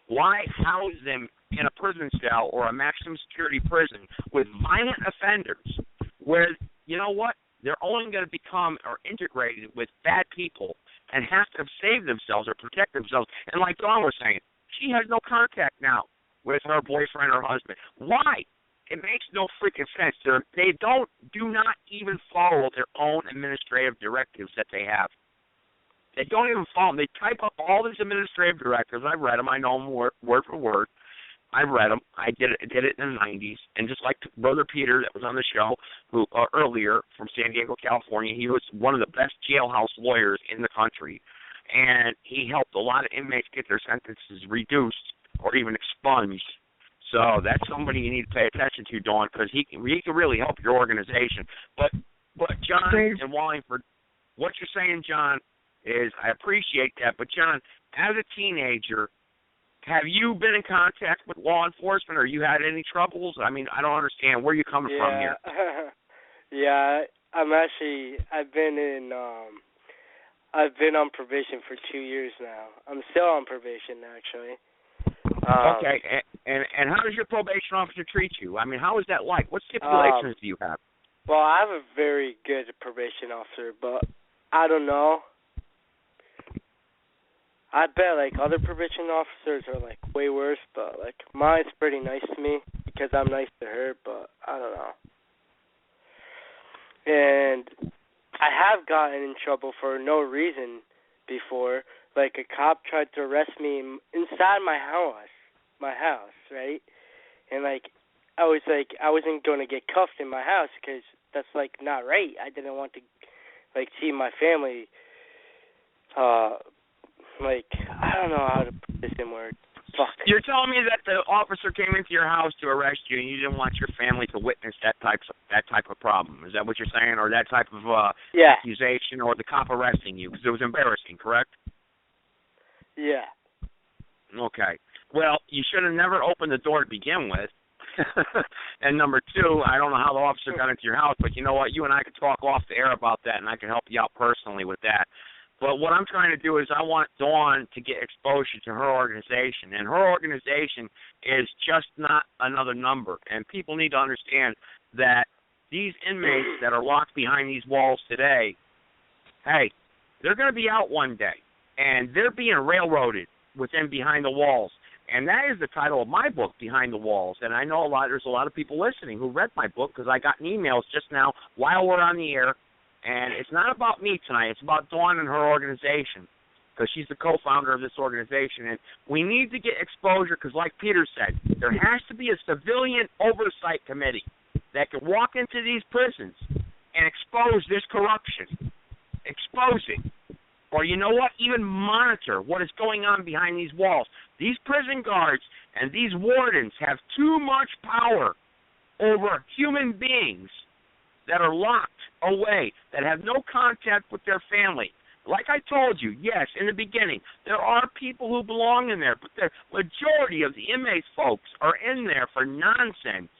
why house them in a prison cell or a maximum security prison with violent offenders where, you know what, they're only going to become or integrated with bad people and have to save themselves or protect themselves? And like Dawn was saying, she has no contact now with her boyfriend or husband. Why? It makes no freaking sense. They do not even follow their own administrative directives that they have. They don't even follow them. They type up all these administrative directives. I've read them. I know them word for word. I've read them. I did it in the 90s. And just like Brother Peter that was on the show earlier from San Diego, California, he was one of the best jailhouse lawyers in the country. And he helped a lot of inmates get their sentences reduced or even expunged. So that's somebody you need to pay attention to, Dawn, because he can really help your organization. But John and Wallingford, what you're saying, John, is I appreciate that. But, John, as a teenager, have you been in contact with law enforcement or you had any troubles? I mean, I don't understand. Where are you coming from here? Yeah, I've been on probation for 2 years now. I'm still on probation, actually. Okay, and how does your probation officer treat you? I mean, how is that like? What stipulations do you have? Well, I have a very good probation officer, but I don't know. I bet other probation officers are way worse, but mine's pretty nice to me because I'm nice to her, but I don't know. And I have gotten in trouble for no reason before. A cop tried to arrest me inside my house, right? And I wasn't going to get cuffed in my house because that's not right. I didn't want to see my family. I don't know how to put this in words. Fuck. You're telling me that the officer came into your house to arrest you, and you didn't want your family to witness that type of problem. Is that what you're saying, or that type of accusation, or the cop arresting you because it was embarrassing? Correct? Yeah. Okay. Well, you should have never opened the door to begin with. And number two, I don't know how the officer got into your house, but you know what? You and I could talk off the air about that, and I can help you out personally with that. But what I'm trying to do is I want Dawn to get exposure to her organization. And her organization is just not another number. And people need to understand that these inmates that are locked behind these walls today, hey, they're going to be out one day. And they're being railroaded within behind the walls. And that is the title of my book, Behind the Walls. And I know there's a lot of people listening who read my book because I got emails just now while we're on the air. And it's not about me tonight. It's about Dawn and her organization because she's the co-founder of this organization. And we need to get exposure because, like Peter said, there has to be a civilian oversight committee that can walk into these prisons and expose this corruption. Expose it. Or you know what? Even monitor what is going on behind these walls. These prison guards and these wardens have too much power over human beings that are locked away, that have no contact with their family. Like I told you, yes, in the beginning, there are people who belong in there, but the majority of the inmates, folks, are in there for nonsense.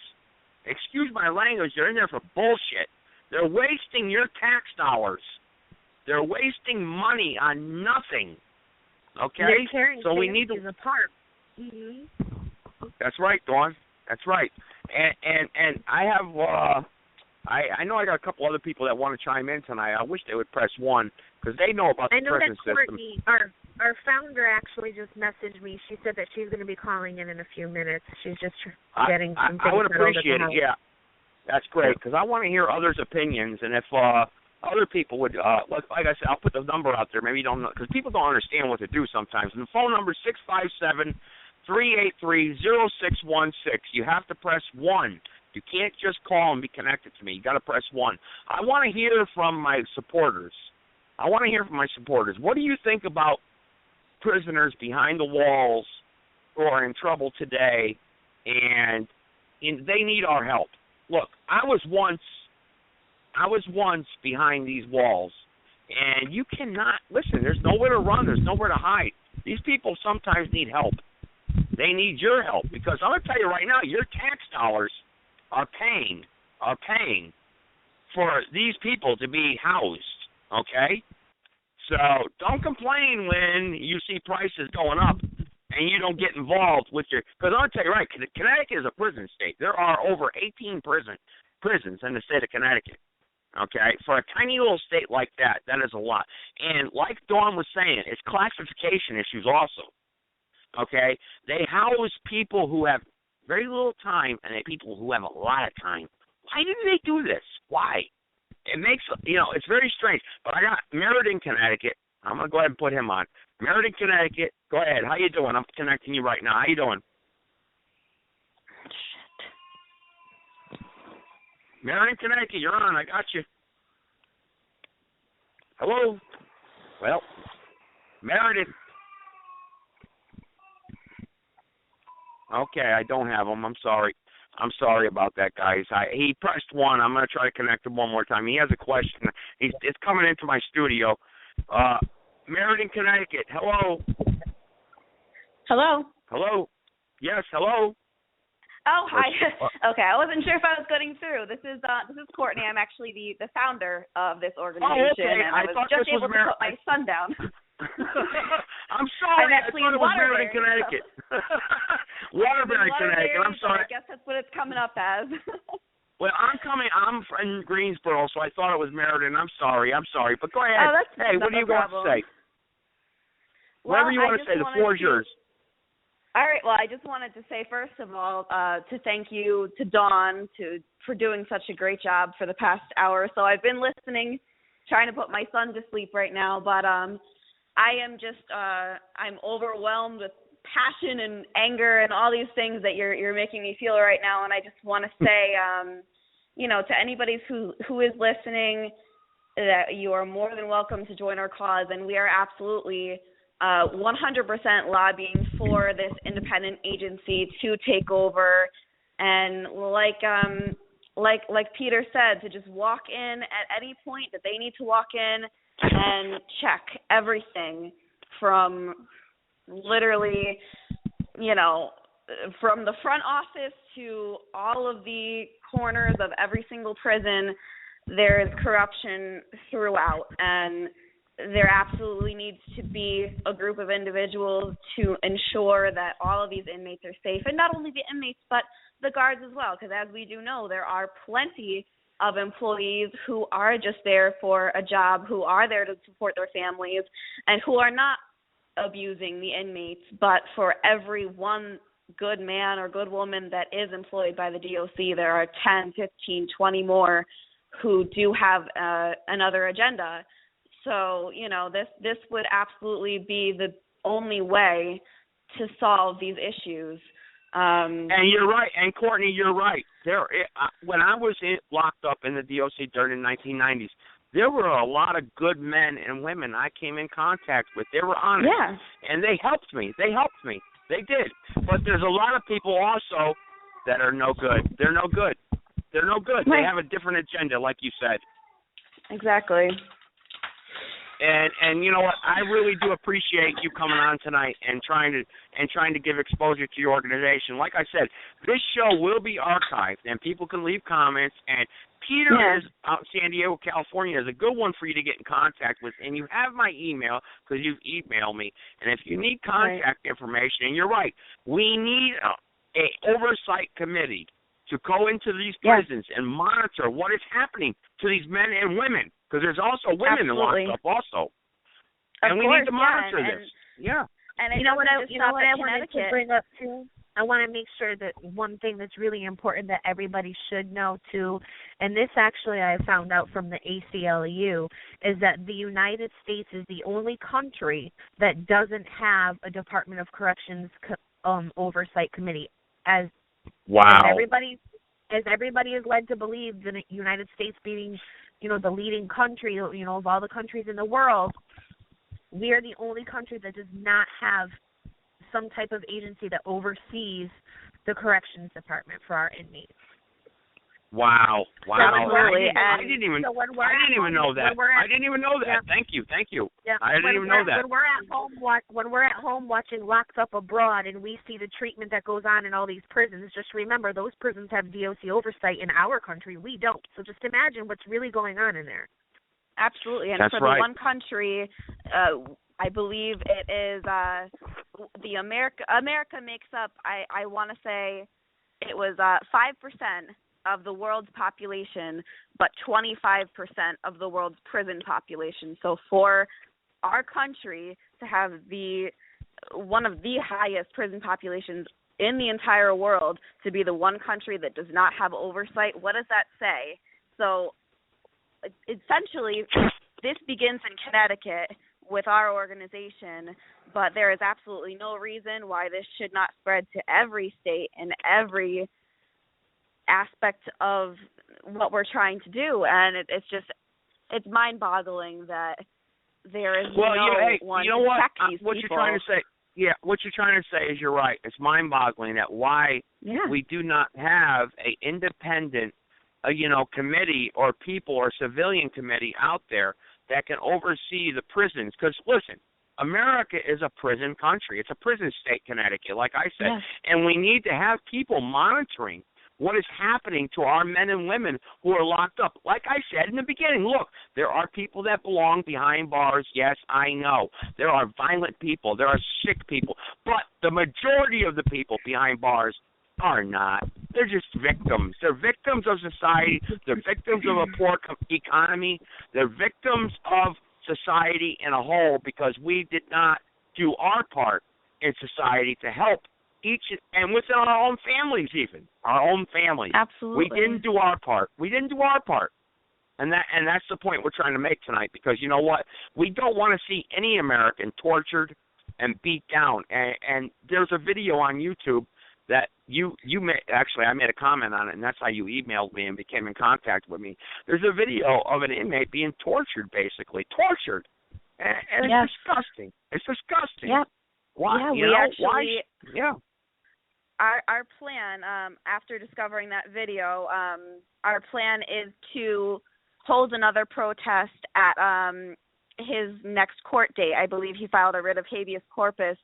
Excuse my language, they're in there for bullshit. They're wasting your tax dollars. They're wasting money on nothing. Okay? So we need to apart. Mm-hmm. That's right, Dawn. That's right. And I have I know I got a couple other people that want to chime in tonight. I wish they would press 1 because they know about the prison system. I know that Courtney, our founder, actually just messaged me. She said that she's going to be calling in a few minutes. She's just getting some things. I would appreciate it. Yeah, that's great because I want to hear others' opinions. And if other people would, like I said, I'll put the number out there. Maybe you don't know because people don't understand what to do sometimes. And the phone number is 657-383-0616. You have to press 1. You can't just call and be connected to me. You got to press 1. I want to hear from my supporters. What do you think about prisoners behind the walls who are in trouble today, and they need our help? Look, I was once behind these walls, and you cannot listen. There's nowhere to run. There's nowhere to hide. These people sometimes need help. They need your help because I'm going to tell you right now, your tax dollars are paying for these people to be housed, okay? So don't complain when you see prices going up and you don't get involved with your, because I'll tell you right, Connecticut is a prison state. There are over 18 prisons in the state of Connecticut, okay? For a tiny little state like that, that is a lot. And like Dawn was saying, it's classification issues also, okay? They house people who have very little time and people who have a lot of time. Why did they do this? Why? It makes, it's very strange. But I got Merritt in Connecticut. I'm going to go ahead and put him on. Merritt in Connecticut. Go ahead. How you doing? I'm connecting you right now. How you doing? Shit. Merritt in Connecticut, you're on. I got you. Hello? Well, Merritt. Okay, I don't have him. I'm sorry. I'm sorry about that, guys. He pressed 1. I'm going to try to connect him one more time. He has a question. It's coming into my studio. Merritt in Connecticut. Hello. Hello. Hello. Yes. Hello. Oh, hi. Okay, I wasn't sure if I was getting through. This is Courtney. I'm actually the founder of this organization, and I was just able to put my son down. I'm sorry. I thought it was Merritt in Connecticut. Waterbury, Connecticut. I'm sorry. I guess that's what it's coming up as. Well, I'm in Greensboro, so I thought it was Merritt. I'm sorry. But go ahead. What do you want to say? Whatever you want to say. The floor is yours. All right. Well, I just wanted to say, first of all, to thank you to Dawn for doing such a great job for the past hour or so. I've been listening, trying to put my son to sleep right now, but I am just I'm overwhelmed with passion and anger and all these things that you're making me feel right now. And I just want to say, to anybody who is listening, that you are more than welcome to join our cause, and we are absolutely 100% lobbying for this independent agency to take over. And like Peter said, to just walk in at any point that they need to walk in and check everything from literally, from the front office to all of the corners of every single prison. There is corruption throughout, and there absolutely needs to be a group of individuals to ensure that all of these inmates are safe, and not only the inmates but the guards as well, because as we do know, there are plenty of employees who are just there for a job, who are there to support their families, and who are not abusing the inmates. But for every one good man or good woman that is employed by the DOC, there are 10, 15, 20 more who do have another agenda. So, this would absolutely be the only way to solve these issues. And you're right. And Courtney, you're right. When I was locked up in the DOC during the 1990s, there were a lot of good men and women I came in contact with. They were honest. Yeah. And they helped me. They did. But there's a lot of people also that are no good. They're no good. Right. They have a different agenda, like you said. Exactly. And you know what? I really do appreciate you coming on tonight and trying to give exposure to your organization. Like I said, this show will be archived and people can leave comments. And Peter is out in San Diego, California, is a good one for you to get in contact with. And you have my email because you've emailed me. And if you need contact information, and you're right, we need a oversight committee to go into these prisons and monitor what is happening to these men and women. Because there's also women locked up also. And we need to monitor this. Yeah. And you know what I wanted to bring up too? I want to make sure that one thing that's really important that everybody should know too, and this actually I found out from the ACLU, is that the United States is the only country that doesn't have a Department of Corrections oversight committee. As everybody is led to believe, the United States being the leading country, of all the countries in the world, we are the only country that does not have some type of agency that oversees the corrections department for our inmates. Wow. Absolutely. I didn't even know that. I didn't even know that. Yeah. Thank you. Yeah. I didn't even know that. When we're at home watching Locked Up Abroad and we see the treatment that goes on in all these prisons, just remember those prisons have DOC oversight. In our country, we don't. So just imagine what's really going on in there. Absolutely. And That's for the one country, I believe it is the America makes up, I want to say it was 5% of the world's population, but 25% of the world's prison population. So for our country to have one of the highest prison populations in the entire world, to be the one country that does not have oversight, what does that say? So essentially, this begins in Connecticut with our organization, but there is absolutely no reason why this should not spread to every state and every aspect of what we're trying to do. And it's mind-boggling that there is one to check these people. What you're trying to say is you're right. It's mind-boggling that why we do not have a independent committee or people or civilian committee out there that can oversee the prisons. Because, listen, America is a prison country. It's a prison state, Connecticut, like I said. Yes. And we need to have people monitoring what is happening to our men and women who are locked up. Like I said in the beginning, look, there are people that belong behind bars. Yes, I know. There are violent people. There are sick people. But the majority of the people behind bars are not. They're just victims. They're victims of society. They're victims of a poor economy. They're victims of society in a whole because we did not do our part in society to help each and within our own families, even our own families. Absolutely. We didn't do our part. And that's the point we're trying to make tonight, because you know what? We don't want to see any American tortured and beat down. And there's a video on YouTube that you made. Actually, I made a comment on it, and that's how you emailed me and became in contact with me. There's a video of an inmate being tortured, basically. Tortured. And it's disgusting. It's disgusting. Yep. Why? Yeah, Our plan, after discovering that video, our plan is to hold another protest at his next court date. I believe he filed a writ of habeas corpus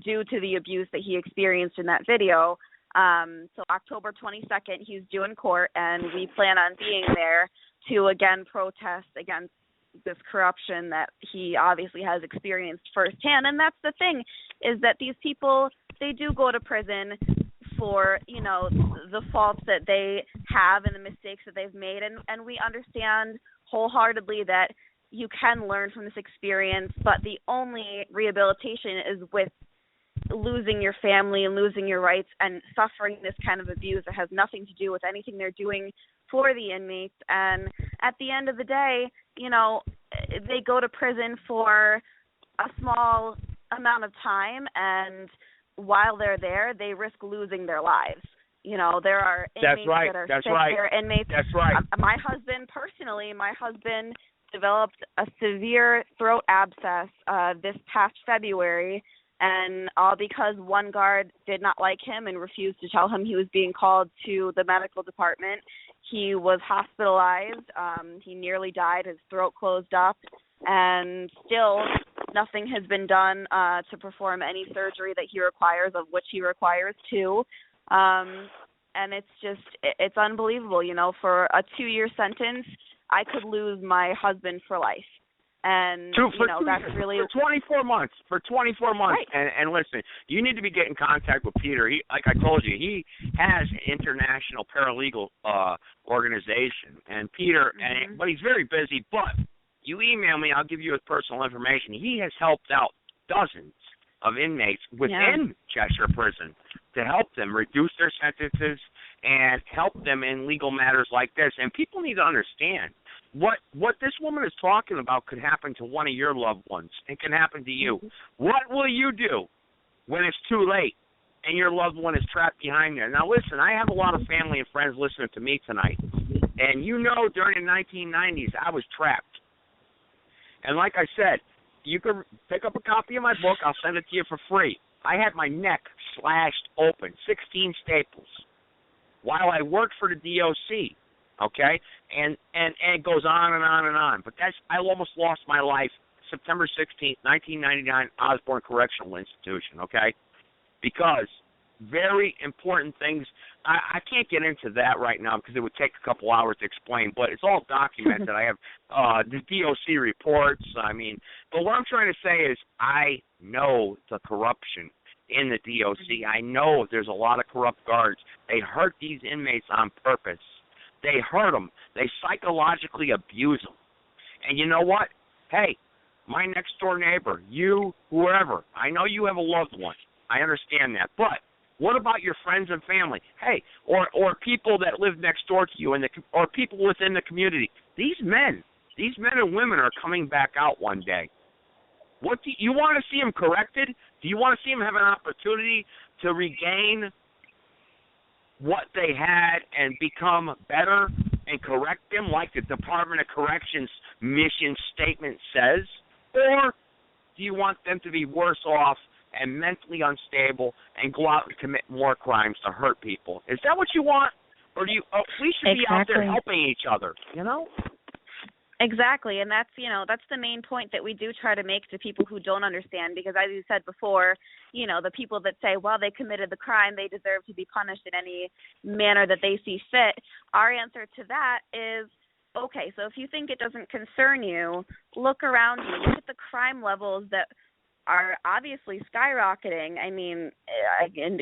due to the abuse that he experienced in that video. So October 22nd, he's due in court, and we plan on being there to again protest against this corruption that he obviously has experienced firsthand. And that's the thing, is that these people, they do go to prison for, you know, the faults that they have and the mistakes that they've made. And we understand wholeheartedly that you can learn from this experience, but the only rehabilitation is with losing your family and losing your rights and suffering this kind of abuse that has nothing to do with anything they're doing for the inmates. And at the end of the day, you know, they go to prison for a small amount of time, and while they're there, they risk losing their lives. You know, there are inmates that are sick. There are inmates. That's right. My husband developed a severe throat abscess this past February, and all because one guard did not like him and refused to tell him he was being called to the medical department. He was hospitalized. He nearly died. His throat closed up, and still nothing has been done to perform any surgery that he requires, of which he requires two. And it's unbelievable. You know, for a 2-year sentence, I could lose my husband for life. And, that's really... For 24 months. Right. And listen, you need to be getting in contact with Peter. He, like I told you, he has an international paralegal organization. And Peter, but he's very busy. But you email me, I'll give you his personal information. He has helped out dozens of inmates within Cheshire Prison to help them reduce their sentences and help them in legal matters like this. And people need to understand what this woman is talking about could happen to one of your loved ones. It can happen to you. What will you do when it's too late and your loved one is trapped behind there? Now, listen, I have a lot of family and friends listening to me tonight. And you know, during the 1990s, I was trapped. And like I said, you can pick up a copy of my book. I'll send it to you for free. I had my neck slashed open, 16 staples, while I worked for the DOC. Okay, and it goes on and on and on. But I almost lost my life September 16th, 1999, Osborne Correctional Institution. Okay, because very important things. I can't get into that right now because it would take a couple hours to explain. But it's all documented. I have the DOC reports. I mean, but what I'm trying to say is I know the corruption in the DOC. I know there's a lot of corrupt guards. They hurt these inmates on purpose. They hurt them. They psychologically abuse them. And you know what? Hey, my next-door neighbor, you, whoever, I know you have a loved one. I understand that. But what about your friends and family? Hey, or people that live next door to you, or people within the community. These men and women are coming back out one day. What do you want to see them corrected? Do you want to see them have an opportunity to regain what they had and become better and correct them like the Department of Corrections mission statement says? Or do you want them to be worse off and mentally unstable and go out and commit more crimes to hurt people? Is that what you want? Or do you? We should be out there helping each other, you know? Exactly, and that's the main point that we do try to make to people who don't understand, because as you said before, the people that say, well, they committed the crime, they deserve to be punished in any manner that they see fit. Our answer to that is, okay, so if you think it doesn't concern you, look around you, look at the crime levels that are obviously skyrocketing. I mean, I can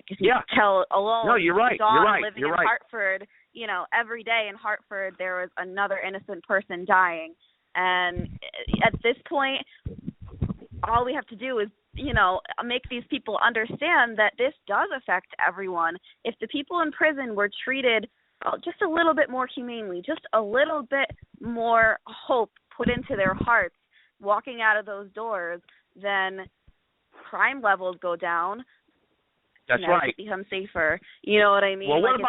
tell alone. No, you're right. Dawn living in Hartford, every day in Hartford there was another innocent person dying. And at this point, all we have to do is, make these people understand that this does affect everyone. If the people in prison were treated just a little bit more humanely, just a little bit more hope put into their hearts walking out of those doors, then crime levels go down. That's right. It becomes safer. You know what I mean? Well, it's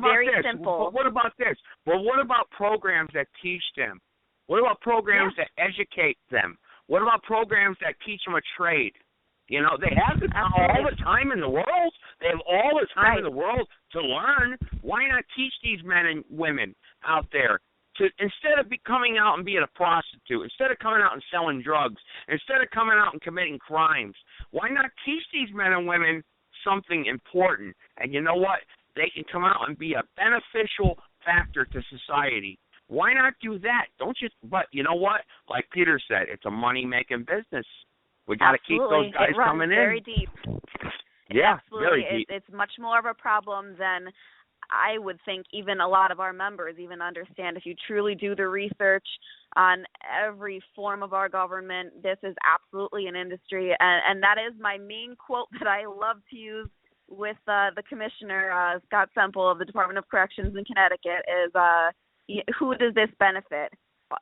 very simple. What about this? Well, what about programs that teach them? What about programs that educate them? What about programs that teach them a trade? They have all the time in the world. They have all the time in the world to learn. Why not teach these men and women out there to, instead of coming out and being a prostitute, instead of coming out and selling drugs, instead of coming out and committing crimes, why not teach these men and women something important? And you know what? They can come out and be a beneficial factor to society. Why not do that? Don't you? But you know what? Like Peter said, it's a money-making business. We got to keep those guys coming in. Very deep. Yeah, absolutely. Very deep. It's much more of a problem than I would think even a lot of our members even understand. If you truly do the research on every form of our government, this is absolutely an industry. And that is my main quote that I love to use with the commissioner, Scott Semple of the Department of Corrections in Connecticut, is who does this benefit?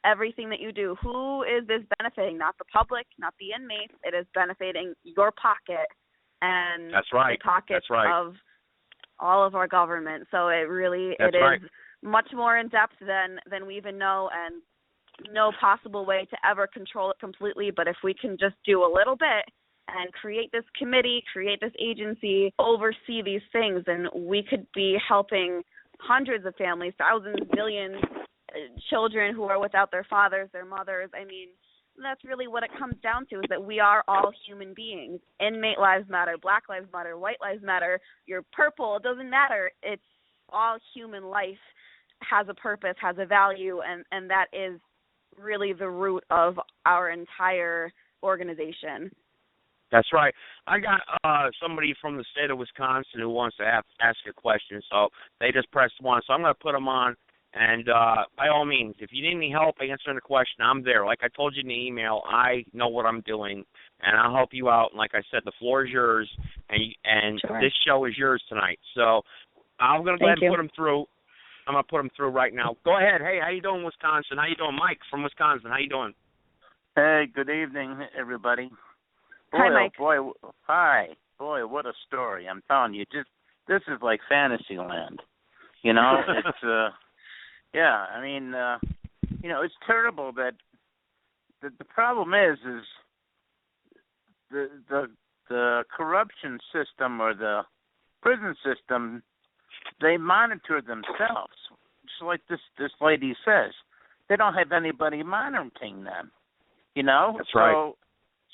Everything that you do, who is this benefiting? Not the public, not the inmates. It is benefiting your pocket and That's right. the pockets That's right. of all of our government. So it really That's it is right. much more in depth than we even know, and no possible way to ever control it completely. But if we can just do a little bit and create this committee, create this agency, oversee these things, then we could be helping hundreds of families, thousands, millions, children who are without their fathers, their mothers. I mean, that's really what it comes down to, is that we are all human beings. Inmate lives matter, black lives matter, white lives matter, you're purple, it doesn't matter. It's all human life has a purpose, has a value, and that is really the root of our entire organization. That's right. I got somebody from the state of Wisconsin who wants to ask a question, so they just pressed 1. So I'm going to put them on. And by all means, if you need any help answering the question, I'm there. Like I told you in the email, I know what I'm doing, and I'll help you out. And like I said, the floor is yours, and Sure. This show is yours tonight. So I'm going to go ahead Thank and you. put them through. I'm going to put them through right now. Go ahead. Hey, how you doing, Wisconsin? How you doing? Mike from Wisconsin. How you doing? Hey, good evening, everybody. Boy, Hi, Mike. Oh boy, hi. Boy, what a story. I'm telling you, this is like fantasy land. You know, it's yeah, I mean, you know, it's terrible that the problem is the corruption system or the prison system, they monitor themselves. Just like this lady says, they don't have anybody monitoring them. You know, That's right.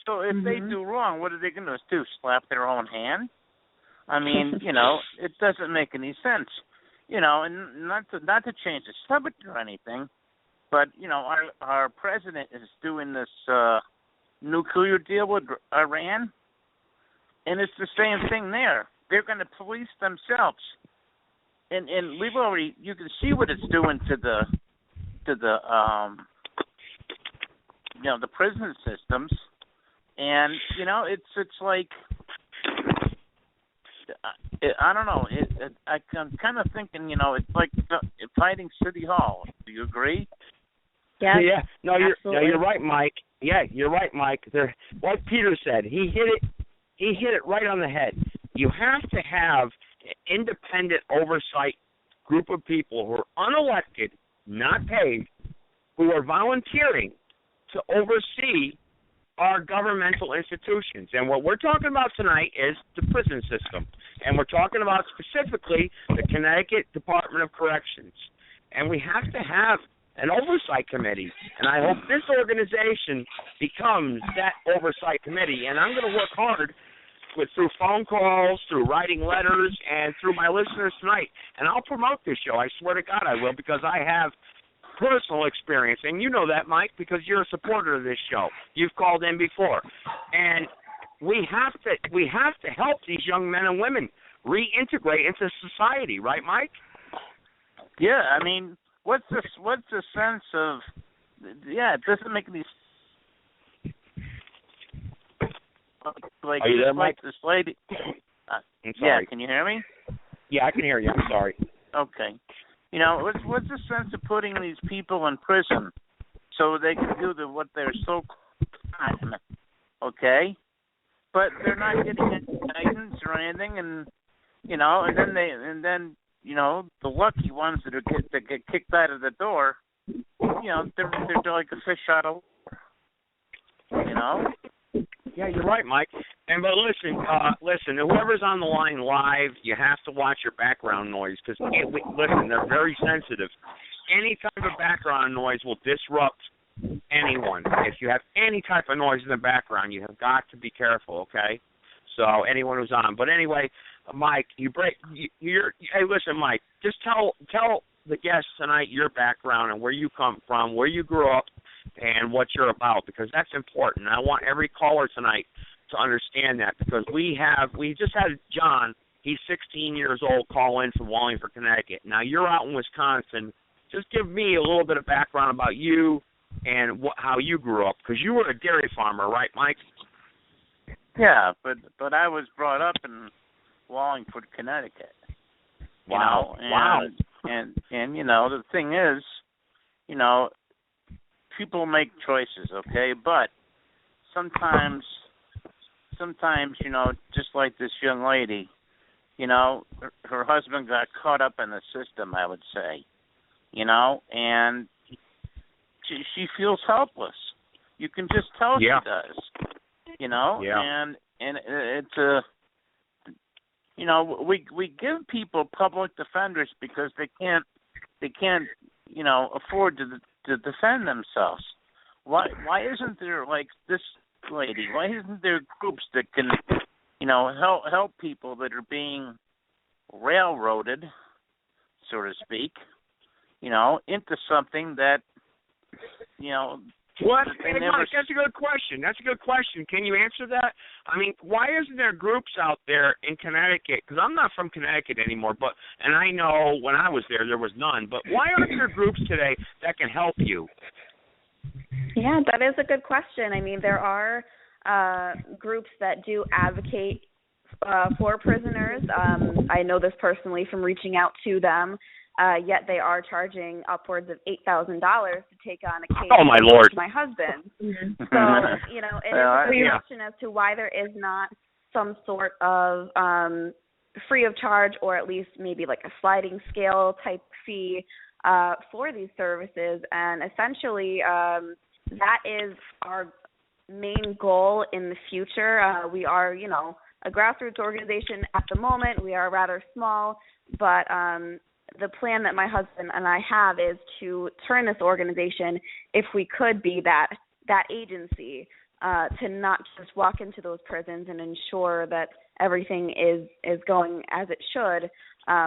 So if they do wrong, what are they going to do? Slap their own hand? I mean, you know, it doesn't make any sense. You know, and not to change the subject or anything, but you know, our president is doing this nuclear deal with Iran, and it's the same thing there. They're going to police themselves, and we've already, you can see what it's doing to the you know, the prison systems, and you know, it's like, I don't know. I'm kind of thinking, you know, it's like fighting City Hall. Do you agree? Yeah. Yeah. No, absolutely. you're right, Mike. Yeah, you're right, Mike. Like Peter said, he hit it right on the head. You have to have an independent oversight group of people who are unelected, not paid, who are volunteering to oversee our governmental institutions. And what we're talking about tonight is the prison system. And we're talking about specifically the Connecticut Department of Corrections. And we have to have an oversight committee. And I hope this organization becomes that oversight committee. And I'm going to work hard through phone calls, through writing letters, and through my listeners tonight. And I'll promote this show. I swear to God I will, because I have personal experience, and you know that, Mike, because you're a supporter of this show. You've called in before, and we have to help these young men and women reintegrate into society, right, Mike? Yeah, I mean, what's the sense of? Yeah, it doesn't make any. Like, Are you there, like Mike? this lady. I'm Yeah, sorry. can you hear me? Yeah, I can hear you. I'm sorry. Okay. You know, what's the sense of putting these people in prison so they can do what they're so crime, okay? But they're not getting any guidance or anything, and you know, and then you know, the lucky ones that get kicked out of the door, you know, they're like a fish out of water, you know. Yeah, you're right, Mike. And but listen, whoever's on the line live, you have to watch your background noise, because listen, they're very sensitive. Any type of background noise will disrupt anyone. If you have any type of noise in the background, you have got to be careful, okay? So anyone who's on. But anyway, Mike, hey, listen, Mike, just tell the guests tonight your background and where you come from, where you grew up, and what you're about, because that's important. I want every caller tonight to understand that, because we just had John. He's 16 years old, call in from Wallingford, Connecticut. Now, you're out in Wisconsin. Just give me a little bit of background about you and how you grew up, because you were a dairy farmer, right, Mike? Yeah, but I was brought up in Wallingford, Connecticut. Wow. And you know, the thing is, you know, people make choices, okay? But sometimes, you know, just like this young lady, you know, her husband got caught up in the system, I would say, you know, and she feels helpless. You can just tell she does, you know, and it's a, you know, we give people public defenders because they can't, you know, afford to defend themselves. Why isn't there, like this lady? Why isn't there groups that can, you know, help people that are being railroaded, so to speak, you know, into something that, you know. What? Hey, Mike, that's a good question. That's a good question. Can you answer that? I mean, why isn't there groups out there in Connecticut? Because I'm not from Connecticut anymore, and I know when I was there was none. But why aren't there groups today that can help you? Yeah, that is a good question. I mean, there are groups that do advocate for prisoners. I know this personally from reaching out to them. Yet they are charging upwards of $8,000 to take on a case with my husband. So, you know, it is a good question as to why there is not some sort of free of charge, or at least maybe like a sliding scale type fee for these services. And essentially, that is our main goal in the future. We are, you know, a grassroots organization at the moment. We are rather small, but the plan that my husband and I have is to turn this organization, if we could be that agency, to not just walk into those prisons and ensure that everything is going as it should,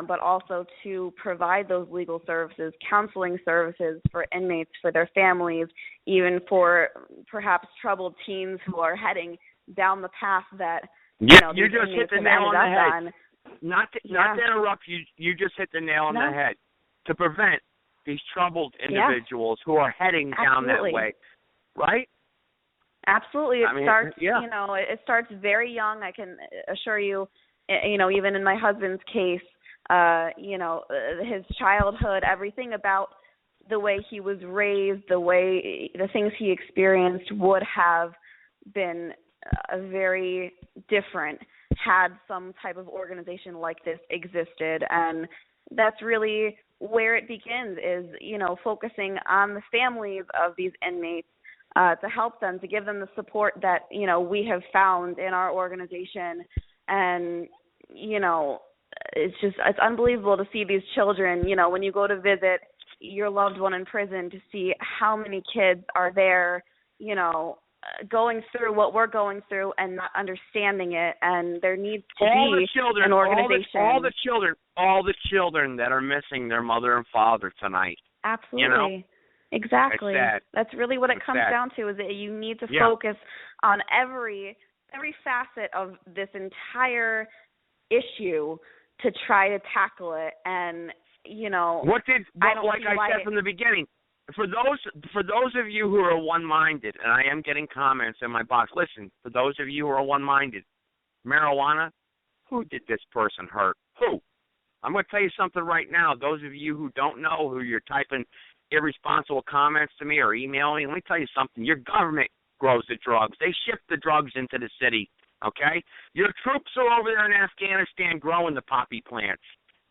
but also to provide those legal services, counseling services for inmates, for their families, even for perhaps troubled teens who are heading down the path that you just hit the nail on the head. Not to interrupt you, you just hit the nail on the head. To prevent these troubled individuals who are heading down that way, right? Absolutely. It starts, you know, it starts very young. I can assure you, you know, even in my husband's case, you know, his childhood, everything about the way he was raised, the things he experienced would have been very different had some type of organization like this existed. And that's really where it begins, is, you know, focusing on the families of these inmates to help them, to give them the support that, you know, we have found in our organization. And, you know, it's unbelievable to see these children, you know, when you go to visit your loved one in prison, to see how many kids are there, you know, going through what we're going through and not understanding it. And there needs to be an organization. All the children that are missing their mother and father tonight. Absolutely. You know? Exactly. It's sad. That's really what it comes down to, is that you need to focus on every facet of this entire issue to try to tackle it. And, you know, like I said from the beginning, for those of you who are one-minded, and I am getting comments in my box, listen, for those of you who are one-minded, marijuana, who did this person hurt? Who? I'm going to tell you something right now. Those of you who don't know, who you're typing irresponsible comments to me or emailing, let me tell you something. Your government grows the drugs. They ship the drugs into the city, okay? Your troops are over there in Afghanistan growing the poppy plants.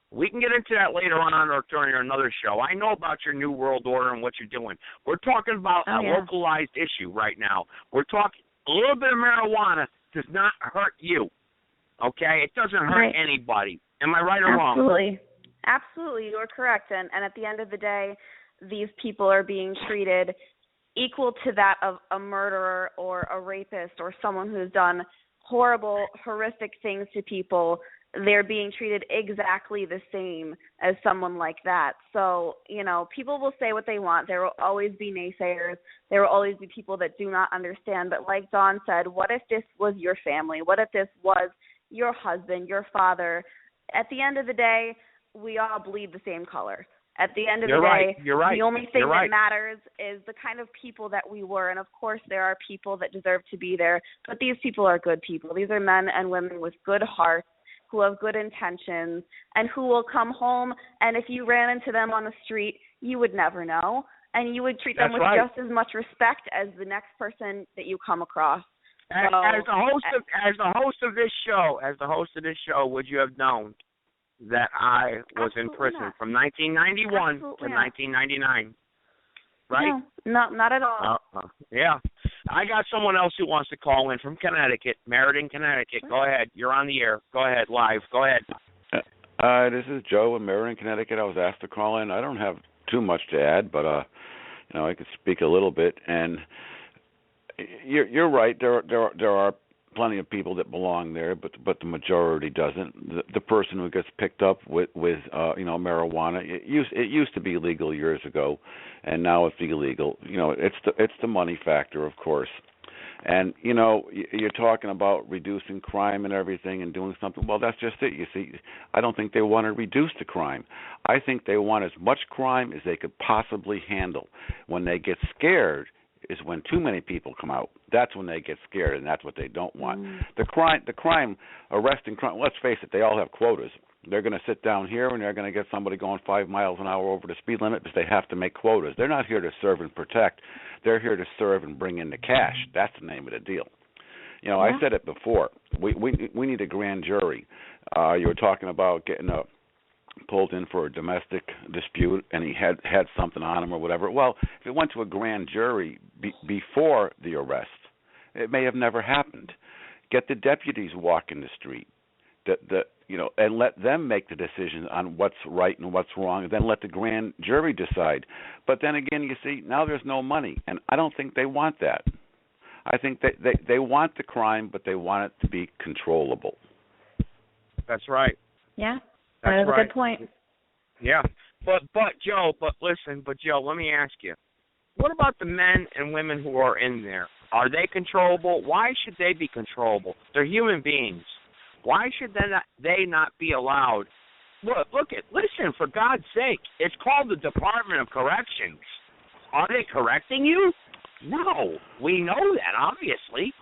We can get into that later on or during another show. I know about your New World Order and what you're doing. We're talking about a localized issue right now. We're talking a little bit of marijuana does not hurt you, okay? It doesn't hurt anybody. Am I right or wrong? Absolutely, you're correct. And at the end of the day, these people are being treated equal to that of a murderer or a rapist or someone who's done horrible, horrific things to people. they're being treated exactly the same as someone like that. So, people will say what they want. There will always be naysayers. There will always be people that do not understand. But like Dawn said, what if this was your family? What if this was your husband, your father? At the end of the day, we all bleed the same color. At the end of the day, the only thing that matters is the kind of people that we were. And, of course, there are people that deserve to be there. But these people are good people. These are men and women with good hearts, who have good intentions, and who will come home, and if you ran into them on the street, you would never know, and you would treat them with just as much respect as the next person that you come across. As the host of this show, would you have known that I was in prison from 1991 to 1999? Right? No, not at all. Yeah. I got someone else who wants to call in from Connecticut, Meriden, Connecticut. Go ahead. You're on the air. Go ahead, live. Go ahead. This is Joe in Meriden, Connecticut. I was asked to call in. I don't have too much to add, but I could speak a little bit. And you're right. There are plenty of people that belong there, but the majority doesn't. The person who gets picked up with marijuana, it used to be legal years ago, and now it's illegal. It's the money factor, of course. And you're talking about reducing crime and everything and doing something. Well, that's just it. You see, I don't think they want to reduce the crime. I think they want as much crime as they could possibly handle. When they get scared is when too many people come out. That's when they get scared, and that's what they don't want. Arresting crime, let's face it, they all have quotas. They're going to sit down here, and they're going to get somebody going 5 miles an hour over the speed limit because they have to make quotas. They're not here to serve and protect. They're here to serve and bring in the cash. That's the name of the deal. I said it before. We need a grand jury. You were talking about getting pulled in for a domestic dispute, and he had something on him or whatever. Well, if it went to a grand jury before the arrest, it may have never happened. Get the deputies walking the street, and let them make the decision on what's right and what's wrong, and then let the grand jury decide. But then again, you see, now there's no money, and I don't think they want that. I think they want the crime, but they want it to be controllable. That's right. Yeah. That's a good point. Yeah. But Joe, let me ask you. What about the men and women who are in there? Are they controllable? Why should they be controllable? They're human beings. Why should they not be allowed? Listen, for God's sake, it's called the Department of Corrections. Are they correcting you? No. We know that, obviously.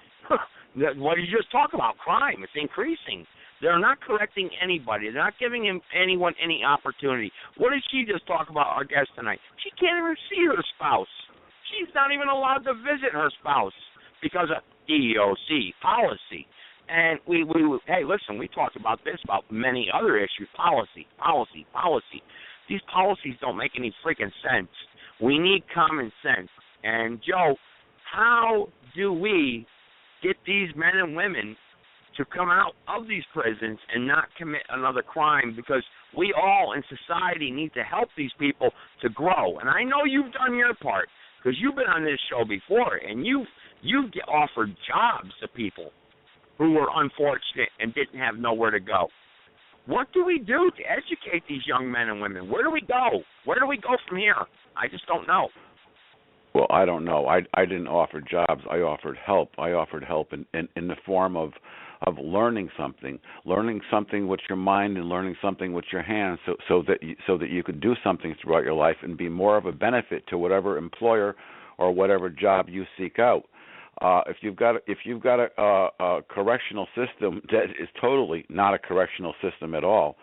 What did you just talk about? Crime. It's increasing. They're not correcting anybody. They're not giving anyone any opportunity. What did she just talk about, our guest tonight? She can't even see her spouse. She's not even allowed to visit her spouse because of EEOC policy. And hey, listen, we talked about this, about many other issues. Policy. These policies don't make any freaking sense. We need common sense. And, Joe, how do we get these men and women to come out of these prisons and not commit another crime? Because we all in society need to help these people to grow. And I know you've done your part because you've been on this show before, and you've offered jobs to people who were unfortunate and didn't have nowhere to go. What do we do to educate these young men and women? Where do we go? Where do we go from here? I just don't know. Well, I don't know. I didn't offer jobs. I offered help. I offered help in the form of learning something with your mind and learning something with your hands, so that you could do something throughout your life and be more of a benefit to whatever employer or whatever job you seek out. If you've got a correctional system that is totally not a correctional system at all,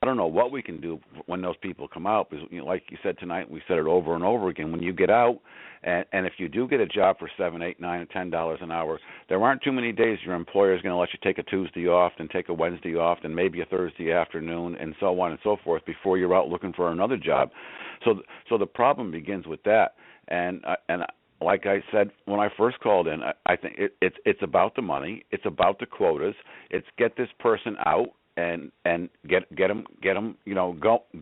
I don't know what we can do when those people come out. Because, like you said tonight, we said it over and over again. When you get out, and if you do get a job for $7, $8, $9, $10 an hour, there aren't too many days your employer is going to let you take a Tuesday off, and take a Wednesday off, and maybe a Thursday afternoon, and so on and so forth before you're out looking for another job. So the problem begins with that. And like I said when I first called in, I think it's about the money. It's about the quotas. It's get this person out and get them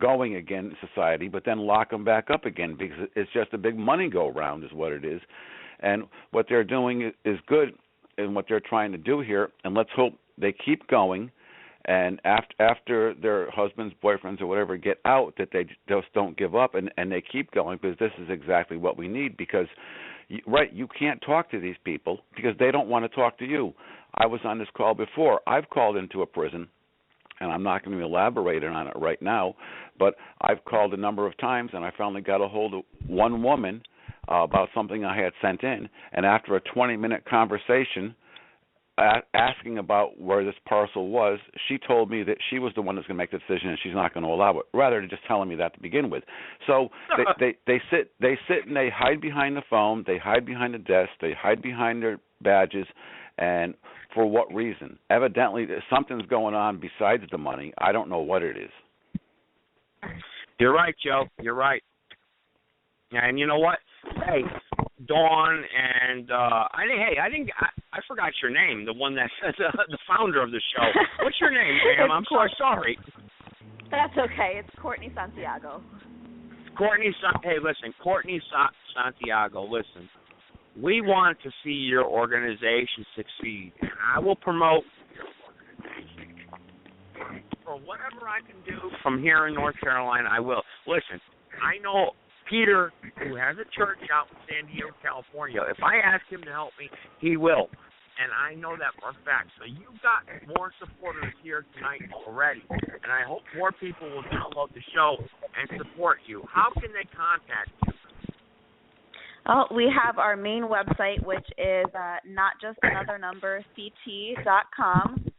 going again in society, but then lock them back up again, because it's just a big money go round is what it is. And what they're doing is good in what they're trying to do here, and let's hope they keep going and after their husbands, boyfriends, or whatever get out, that they just don't give up and they keep going, because this is exactly what we need. Because you can't talk to these people because they don't want to talk to you. I was on this call before. I've called into a prison, and I'm not going to elaborate on it right now, but I've called a number of times, and I finally got a hold of one woman about something I had sent in, and after a 20-minute conversation asking about where this parcel was, she told me that she was the one that's going to make the decision and she's not going to allow it, rather than just telling me that to begin with. So they sit and they hide behind the phone, they hide behind the desk, they hide behind their badges, and for what reason? Evidently something's going on besides the money. I don't know what it is. You're right, Joe. You're right. And you know what? Hey, Dawn, and I forgot your name. The one that the founder of the show. What's your name, ma'am? I'm so sorry. That's okay. It's Courtney Santiago. Hey, listen, Courtney Santiago. Listen, we want to see your organization succeed, and I will promote for whatever I can do from here in North Carolina. I will. Listen, I know Peter, who has a church out in San Diego, California. If I ask him to help me, he will. And I know that for a fact. So you've got more supporters here tonight already. And I hope more people will download the show and support you. How can they contact you? Oh, we have our main website, which is notjustanother.ct.com.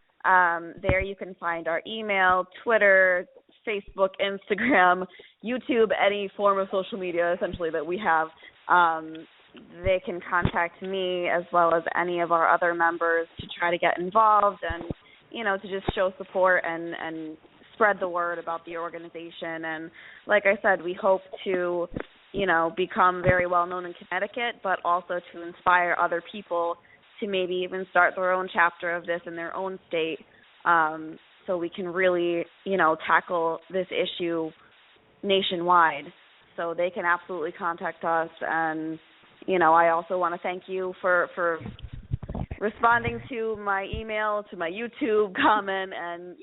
There you can find our email, Twitter, Facebook, Instagram, YouTube, any form of social media essentially that we have. They can contact me as well as any of our other members to try to get involved and, to just show support and spread the word about the organization. And like I said, we hope to, become very well known in Connecticut, but also to inspire other people to maybe even start their own chapter of this in their own state. So we can really, tackle this issue nationwide. So they can absolutely contact us. And, I also want to thank you for responding to my email, to my YouTube comment. And,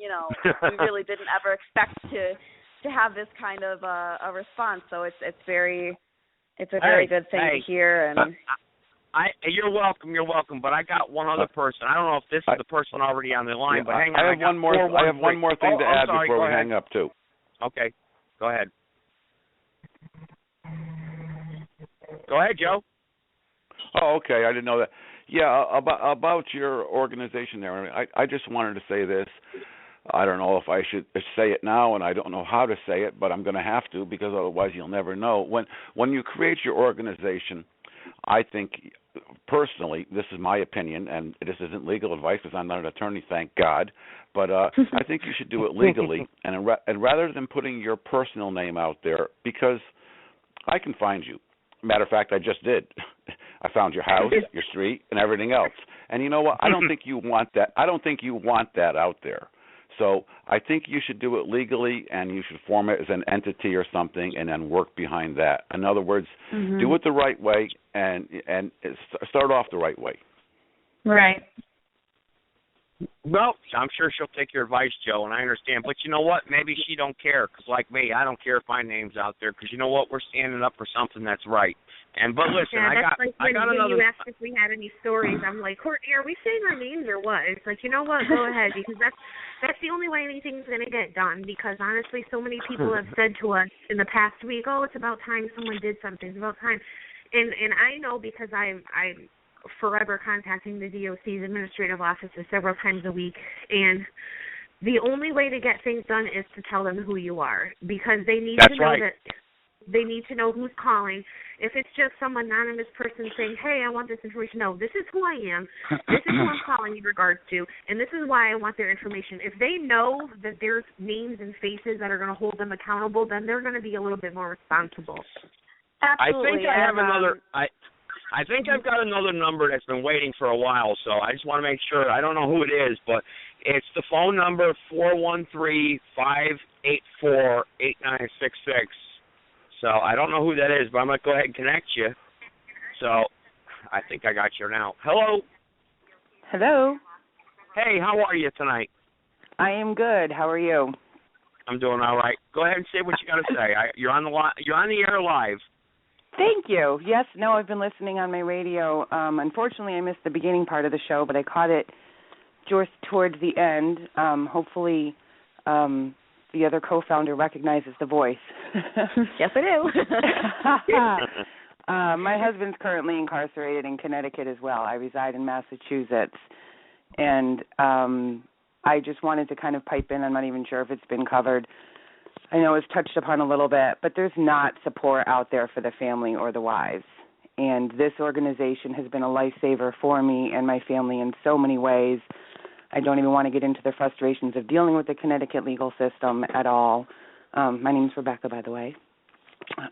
we really didn't ever expect to have this kind of a response. So it's a very good thing to hear. And You're welcome. But I got one other person. I don't know if this is the person already on the line, but hang on. I have one more thing to add before we hang up too. Okay, go ahead. Go ahead, Joe. Oh, okay. I didn't know that. Yeah, about your organization there. I just wanted to say this. I don't know if I should say it now, and I don't know how to say it, but I'm going to have to, because otherwise you'll never know. When you create your organization, I think, personally, this is my opinion, and this isn't legal advice because I'm not an attorney, thank God, but I think you should do it legally, and rather than putting your personal name out there, because I can find you. Matter of fact, I just did. I found your house, your street, and everything else. And you know what? I don't think you want that. I don't think you want that out there. So I think you should do it legally, and you should form it as an entity or something, and then work behind that. In other words, do it the right way, and start off the right way. Right. Well, I'm sure she'll take your advice, Joe, and I understand. But you know what? Maybe she don't care, because like me, I don't care if my name's out there, because you know what? We're standing up for something that's right. But listen, I got another. When you asked if we had any stories, I'm like, Courtney, are we saying our names or what? It's like, you know what? Go ahead, because that's the only way anything's going to get done. Because honestly, so many people have said to us in the past week, oh, it's about time someone did something. It's about time. And I know, because I'm forever contacting the DOC's administrative offices several times a week, and the only way to get things done is to tell them who you are, because they need to know that they need to know who's calling. If it's just some anonymous person saying, hey, I want this information, no, this is who I am, this is who I'm calling in regards to, and this is why I want their information. If they know that there's names and faces that are going to hold them accountable, then they're going to be a little bit more responsible. Absolutely. I think I've got another number that's been waiting for a while, so I just want to make sure. I don't know who it is, but it's the phone number 413-584-8966. So I don't know who that is, but I'm going to go ahead and connect you. So I think I got you now. Hello. Hello. Hey, how are you tonight? I am good. How are you? I'm doing all right. Go ahead and say what you got to say. You're on the air live. Thank you. Yes, no, I've been listening on my radio. Unfortunately, I missed the beginning part of the show, but I caught it just towards the end. Hopefully, the other co-founder recognizes the voice. Yes, I do. My husband's currently incarcerated in Connecticut as well. I reside in Massachusetts, and I just wanted to kind of pipe in. I'm not even sure if it's been covered. I know it's touched upon a little bit, but there's not support out there for the family or the wives. And this organization has been a lifesaver for me and my family in so many ways. I don't even want to get into the frustrations of dealing with the Connecticut legal system at all. My name's Rebecca, by the way.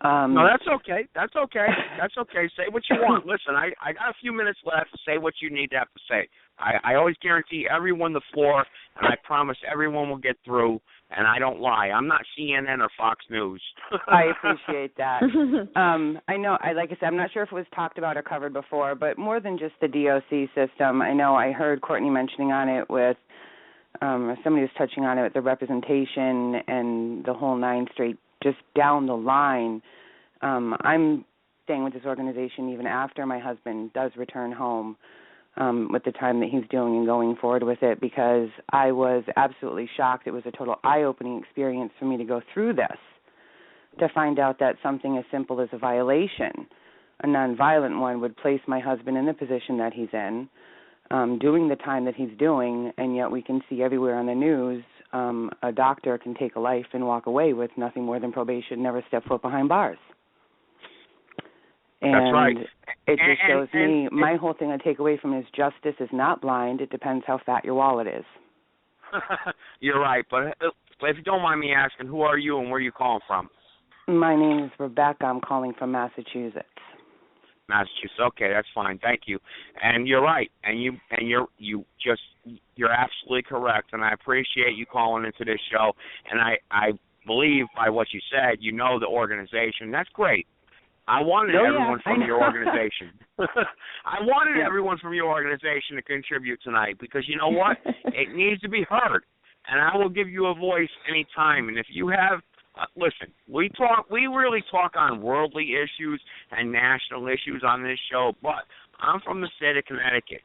No, that's okay. That's okay. That's okay. Say what you want. Listen, I got a few minutes left to say what you need to have to say. I always guarantee everyone the floor, and I promise everyone will get through, and I don't lie. I'm not CNN or Fox News. I appreciate that. I know, like I said, I'm not sure if it was talked about or covered before, but more than just the DOC system, I know I heard Courtney mentioning on it with, somebody was touching on it with the representation and the whole 9 straight, just down the line. I'm staying with this organization even after my husband does return home, with the time that he's doing and going forward with it, because I was absolutely shocked. It was a total eye-opening experience for me to go through this, to find out that something as simple as a violation, a nonviolent one, would place my husband in the position that he's in, doing the time that he's doing, and yet we can see everywhere on the news a doctor can take a life and walk away with nothing more than probation, never step foot behind bars. And that's right. It just shows me, my whole thing I take away from it is justice is not blind. It depends how fat your wallet is. You're right. But if you don't mind me asking, who are you and where are you calling from? My name is Rebecca. I'm calling from Massachusetts. Massachusetts. Okay, that's fine. Thank you. And you're right. And you're absolutely correct. And I appreciate you calling into this show. And I believe by what you said, you know the organization. That's great. I wanted everyone from your organization. I wanted everyone from your organization to contribute tonight because you know what? It needs to be heard. And I will give you a voice anytime. And if you have, listen, we really talk on worldly issues and national issues on this show, but I'm from the state of Connecticut.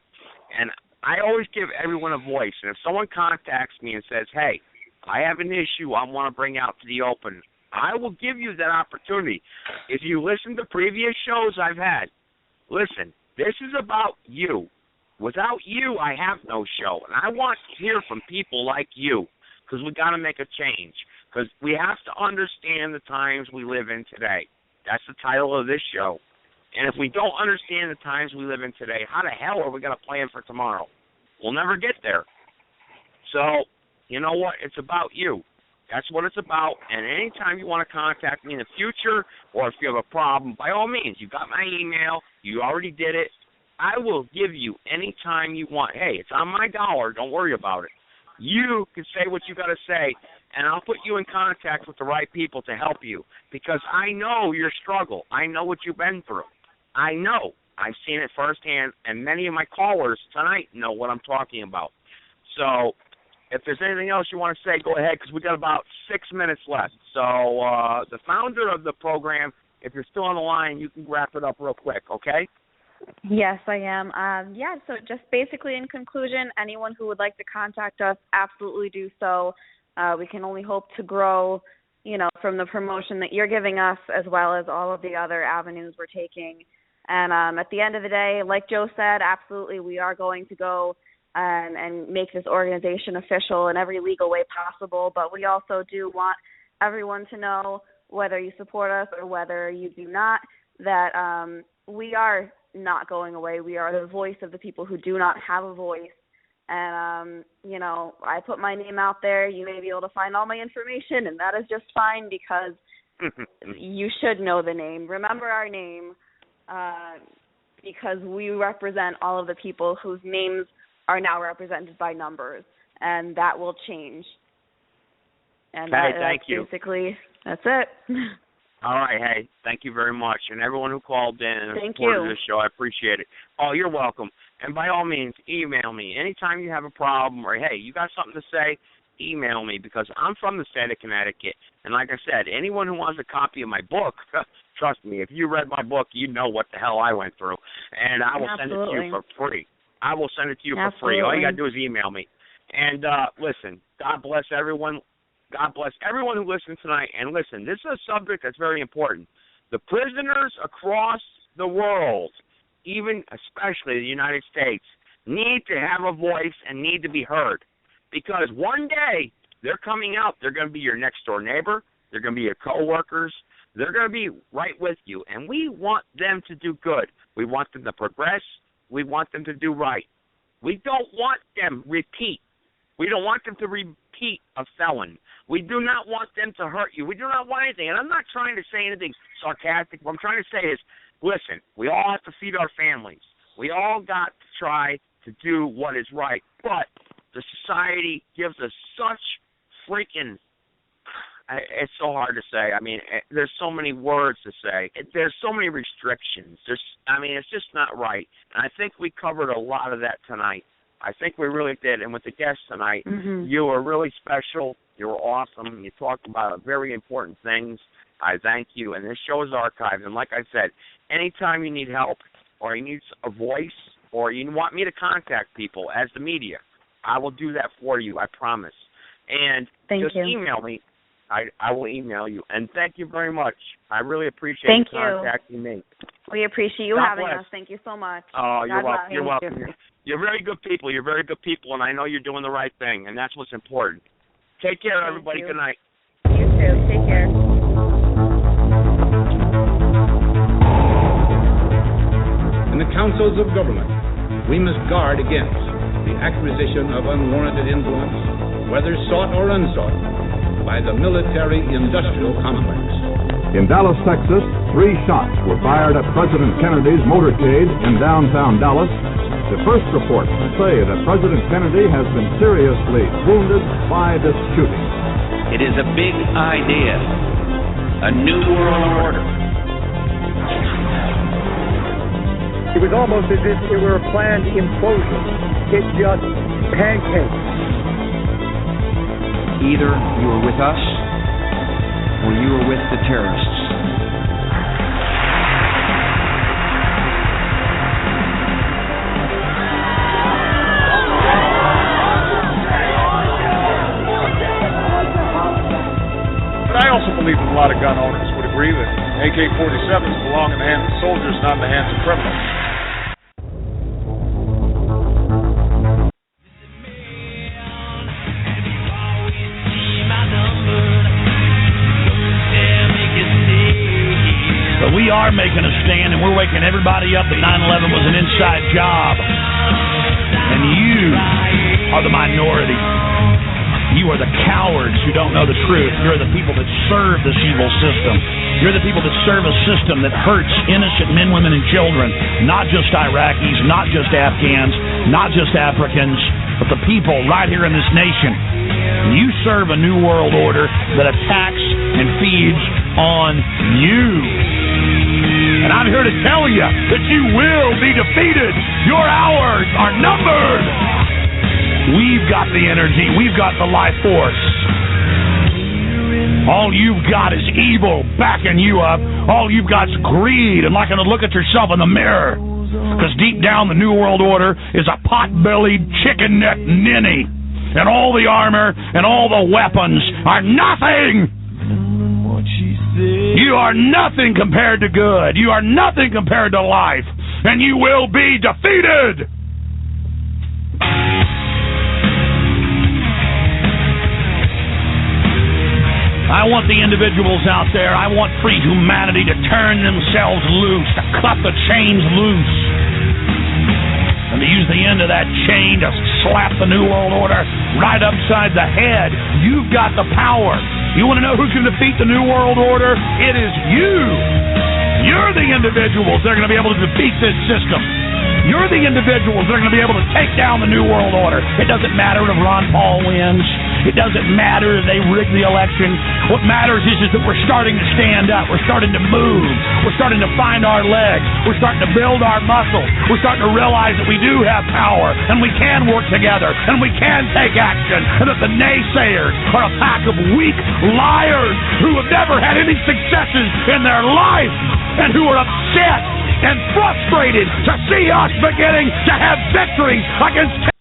And I always give everyone a voice. And if someone contacts me and says, hey, I have an issue I want to bring out to the open, I will give you that opportunity. If you listen to previous shows I've had, listen, this is about you. Without you, I have no show. And I want to hear from people like you because we got to make a change. Because we have to understand the times we live in today. That's the title of this show. And if we don't understand the times we live in today, how the hell are we going to plan for tomorrow? We'll never get there. So, you know what? It's about you. That's what it's about, and anytime you want to contact me in the future or if you have a problem, by all means, you got my email, you already did it, I will give you any time you want. Hey, it's on my dollar, don't worry about it. You can say what you got to say, and I'll put you in contact with the right people to help you because I know your struggle. I know what you've been through. I know. I've seen it firsthand, and many of my callers tonight know what I'm talking about. So if there's anything else you want to say, go ahead, because we got about 6 minutes left. So the founder of the program, if you're still on the line, you can wrap it up real quick, okay? Yes, I am. So just basically in conclusion, anyone who would like to contact us, absolutely do so. We can only hope to grow, from the promotion that you're giving us as well as all of the other avenues we're taking. And at the end of the day, like Joe said, absolutely, we are going to go and make this organization official in every legal way possible. But we also do want everyone to know, whether you support us or whether you do not, that we are not going away. We are the voice of the people who do not have a voice. And, I put my name out there. You may be able to find all my information, and that is just fine because you should know the name. Remember our name because we represent all of the people whose names are now represented by numbers, and that will change. And thank you. Basically, that's it. All right, hey, thank you very much. And everyone who called in and thank supported you. this show, I appreciate it. Oh, you're welcome. And by all means, email me. Anytime you have a problem or, hey, you got something to say, email me because I'm from the state of Connecticut. And like I said, anyone who wants a copy of my book, trust me, if you read my book, you know what the hell I went through. And I will send it to you for free. I will send it to you for free. All you got to do is email me. And listen, God bless everyone. God bless everyone who listens tonight. And listen, this is a subject that's very important. The prisoners across the world, even especially the United States, need to have a voice and need to be heard. Because one day they're coming out. They're going to be your next door neighbor. They're going to be your coworkers. They're going to be right with you. And we want them to do good. We want them to progress. We want them to do right. We don't want them repeat. We don't want them to repeat a felon. We do not want them to hurt you. We do not want anything. And I'm not trying to say anything sarcastic. What I'm trying to say is, listen, we all have to feed our families. We all got to try to do what is right. But the society gives us such freaking, it's so hard to say. I mean, there's so many words to say. There's so many restrictions. It's just not right. And I think we covered a lot of that tonight. I think we really did. And with the guests tonight, you were really special. You were awesome. You talked about very important things. I thank you. And this show is archived. And like I said, anytime you need help or you need a voice or you want me to contact people as the media, I will do that for you, I promise. And just email me. I will email you. And thank you very much. I really appreciate you contacting me. We appreciate you having us. Thank you so much. Oh, you're welcome. You're welcome. You're very good people. You're very good people, and I know you're doing the right thing, and that's what's important. Take care, everybody. Good night. You too. Take care. In the councils of government, we must guard against the acquisition of unwarranted influence, whether sought or unsought, by the military-industrial complex. In Dallas, Texas, 3 shots were fired at President Kennedy's motorcade in downtown Dallas. The first reports say that President Kennedy has been seriously wounded by this shooting. It is a big idea, a new world order. It was almost as if it were a planned implosion. It just pancaked. Either you are with us or you are with the terrorists. But I also believe that a lot of gun owners would agree that AK-47s belong in the hands of soldiers, not in the hands of criminals. We are making a stand, and we're waking everybody up that 9/11 was an inside job. And you are the minority. You are the cowards who don't know the truth. You're the people that serve this evil system. You're the people that serve a system that hurts innocent men, women, and children. Not just Iraqis, not just Afghans, not just Africans, but the people right here in this nation. You serve a new world order that attacks and feeds on you. And I'm here to tell you that you will be defeated. Your hours are numbered. We've got the energy. We've got the life force. All you've got is evil backing you up. All you've got is greed and liking to look at yourself in the mirror. Because deep down, the New World Order is a pot-bellied, chicken-neck ninny. And all the armor and all the weapons are nothing. You are nothing compared to good. You are nothing compared to life. And you will be defeated. I want the individuals out there. I want free humanity to turn themselves loose, to cut the chains loose, and to use the end of that chain to slap the New World Order right upside the head. You've got the power. You want to know who's going to defeat the New World Order? It is you. You're the individuals that are going to be able to defeat this system. You're the individuals that are going to be able to take down the New World Order. It doesn't matter if Ron Paul wins. It doesn't matter that they rigged the election. What matters is that we're starting to stand up. We're starting to move. We're starting to find our legs. We're starting to build our muscles. We're starting to realize that we do have power, and we can work together, and we can take action, and that the naysayers are a pack of weak liars who have never had any successes in their life and who are upset and frustrated to see us beginning to have victories against